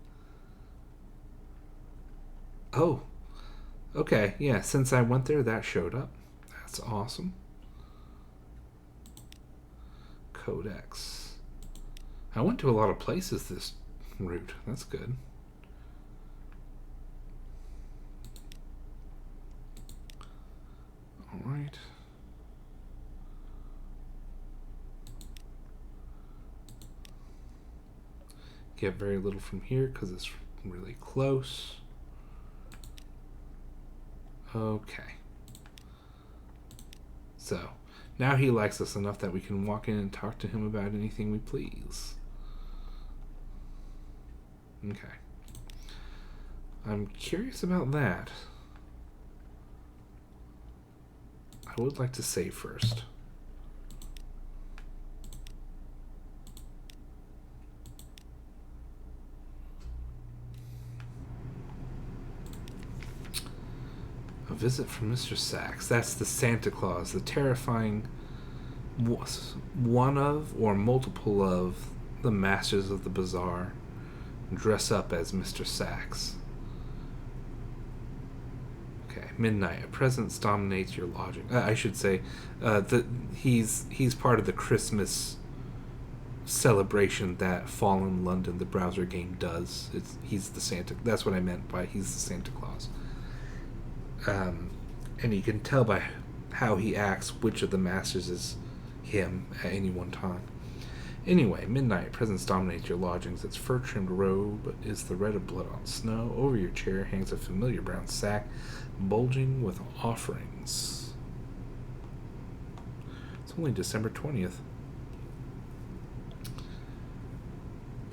S1: Oh. Okay, yeah, since I went there, that showed up. That's awesome. Codex. I went to a lot of places this route. That's good. Alright. Get very little from here because it's really close. Okay. So, now he likes us enough that we can walk in and talk to him about anything we please. Okay. I'm curious about that. I would like to save first. A visit from Mr. Sachs. That's the Santa Claus, the terrifying one of or multiple of the masters of the bazaar dress up as Mr. Sachs. Okay, midnight. A presence dominates your lodging. I should say, he's part of the Christmas celebration that Fallen London, the browser game, does. He's the Santa. That's what I meant by he's the Santa Claus. And you can tell by how he acts which of the masters is him at any one time. Anyway, midnight presence dominates your lodgings. Its fur-trimmed robe is the red of blood on snow. Over your chair hangs a familiar brown sack, bulging with offerings. It's only December 20th.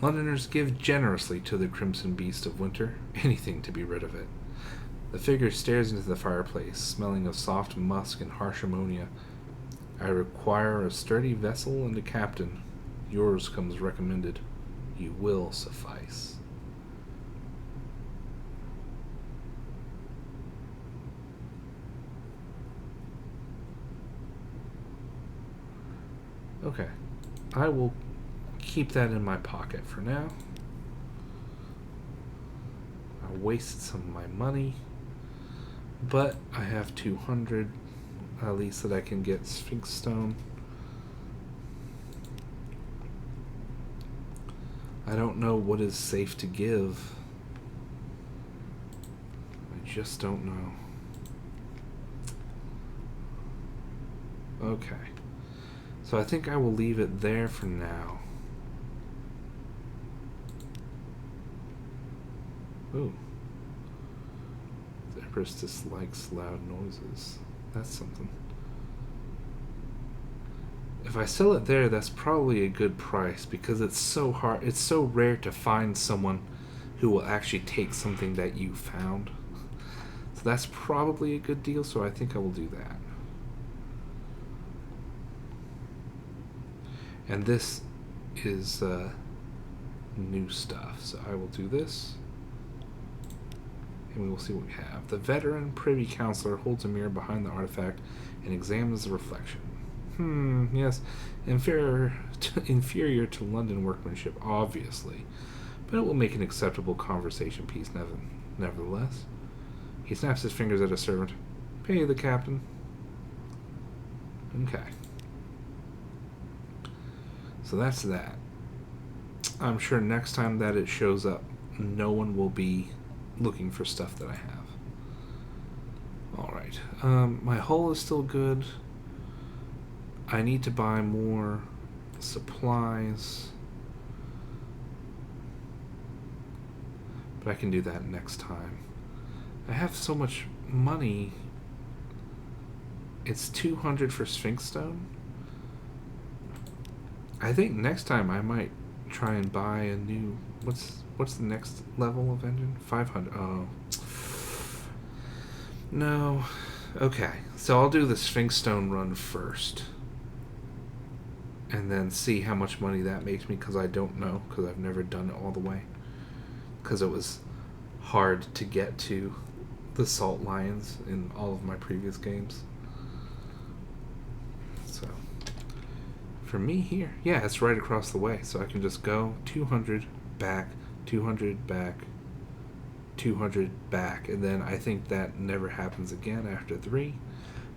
S1: Londoners give generously to the crimson beast of winter, anything to be rid of it. The figure stares into the fireplace, smelling of soft musk and harsh ammonia. I require a sturdy vessel and a captain. Yours comes recommended. You will suffice. Okay. I will keep that in my pocket for now. I wasted some of my money. But I have 200 at least that I can get Sphinx Stone. I don't know what is safe to give. I just don't know. Okay. So I think I will leave it there for now. Ooh. The Empress dislikes loud noises. That's something. If I sell it there, that's probably a good price because it's so hard. It's so rare to find someone who will actually take something that you found. So that's probably a good deal, so I think I will do that. And this is new stuff, so I will do this. And we will see what we have. The veteran privy counselor holds a mirror behind the artifact and examines the reflection. Yes. Inferior to London workmanship, obviously. but it will make an acceptable conversation piece nevertheless. He snaps his fingers at a servant. Pay the captain. Okay. So that's that. I'm sure next time that it shows up, no one will be looking for stuff that I have. Alright. My hull is still good. I need to buy more supplies. But I can do that next time. I have so much money. It's 200 for Sphinx Stone. I think next time I might try and buy a new... What's the next level of engine? 500. Oh. No. Okay. So I'll do the Sphinx Stone run first. And then see how much money that makes me, because I don't know, because I've never done it all the way. Because it was hard to get to the Salt Lions in all of my previous games. So, for me here, yeah, it's right across the way. So I can just go 200 back, 200 back, 200 back. And then I think that never happens again after 3.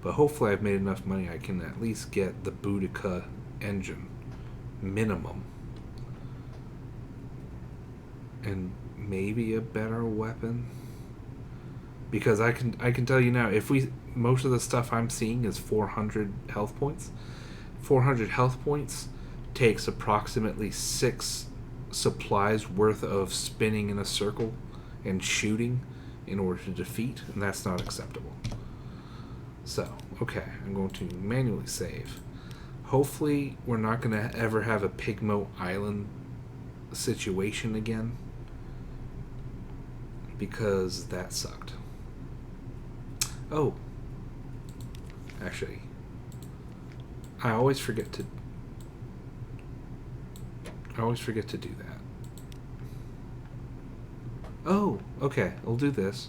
S1: But hopefully I've made enough money I can at least get the Boudica engine minimum, and maybe a better weapon, because I can tell you now, if most of the stuff I'm seeing is 400 health points. 400 health points takes approximately 6 supplies worth of spinning in a circle and shooting in order to defeat, and that's not acceptable. So okay, I'm going to manually save. Hopefully, we're not going to ever have a Pigmo Island situation again, because that sucked. Oh, actually, I always forget to do that. Oh, okay, we'll do this.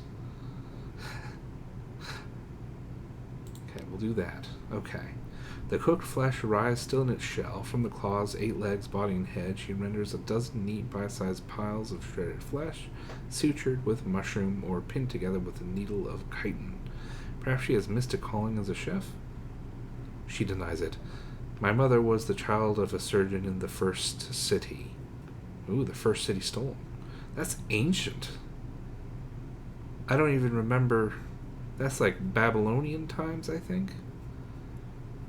S1: Okay, we'll do that. Okay. The cooked flesh arrives still in its shell. From the claws, 8 legs, body, and head, she renders a dozen neat bite-sized piles of shredded flesh, sutured with mushroom or pinned together with a needle of chitin. Perhaps she has missed a calling as a chef? She denies it. My mother was the child of a surgeon in the first city. Ooh, the first city stolen. That's ancient. I don't even remember. That's like Babylonian times, I think.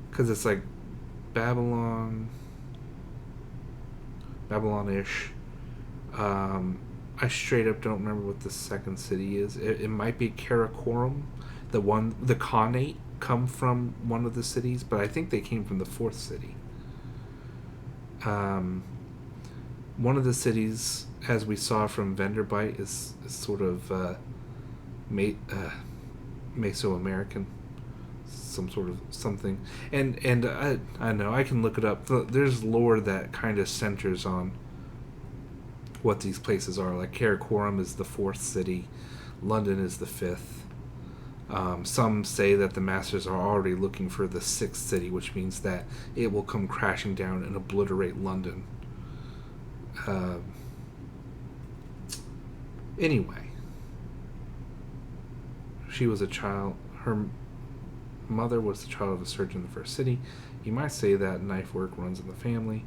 S1: Because it's like Babylon-ish. I straight up don't remember what the second city is. It might be Karakorum. The Khanate come from one of the cities, but I think they came from the 4th city. One of the cities, as we saw from Venderbite, is sort of Mesoamerican. Some sort of something, and I know I can look it up. There's lore that kind of centers on what these places are. Like Karakorum is the 4th city, London is the 5th. Some say that the Masters are already looking for the 6th city, which means that it will come crashing down and obliterate London. Anyway, she was a child. Her mother was the child of a surgeon in the first city. You might say that knife work runs in the family.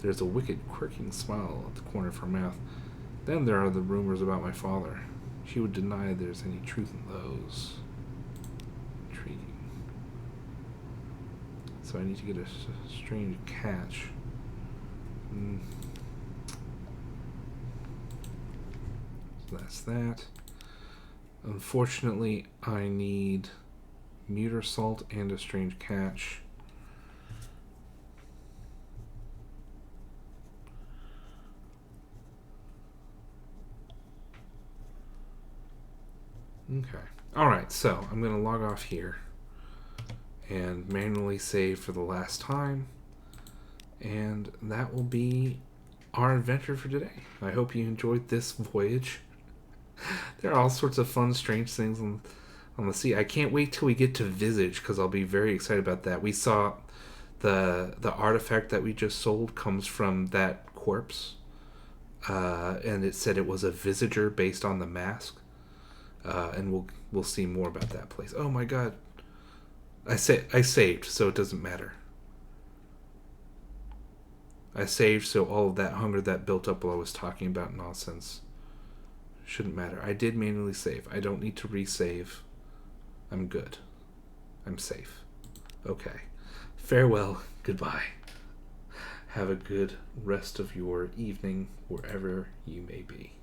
S1: There's a wicked, quirking smile at the corner of her mouth. Then there are the rumors about my father. She would deny there's any truth in those. Intriguing. So I need to get a strange catch. So that's that. Unfortunately, I need Muter Salt and a strange catch. Okay. Alright, so I'm going to log off here and manually save for the last time. And that will be our adventure for today. I hope you enjoyed this voyage. There are all sorts of fun, strange things on the sea. I can't wait till we get to Visage, because I'll be very excited about that. We saw the artifact that we just sold comes from that corpse and it said it was a visitor based on the mask. And we'll see more about that place. Oh my god, I saved, so it doesn't matter. I saved, so all of that hunger that built up while I was talking about nonsense shouldn't matter. I did manually save. I don't need to resave. I'm good. I'm safe. Okay. Farewell. Goodbye. Have a good rest of your evening wherever you may be.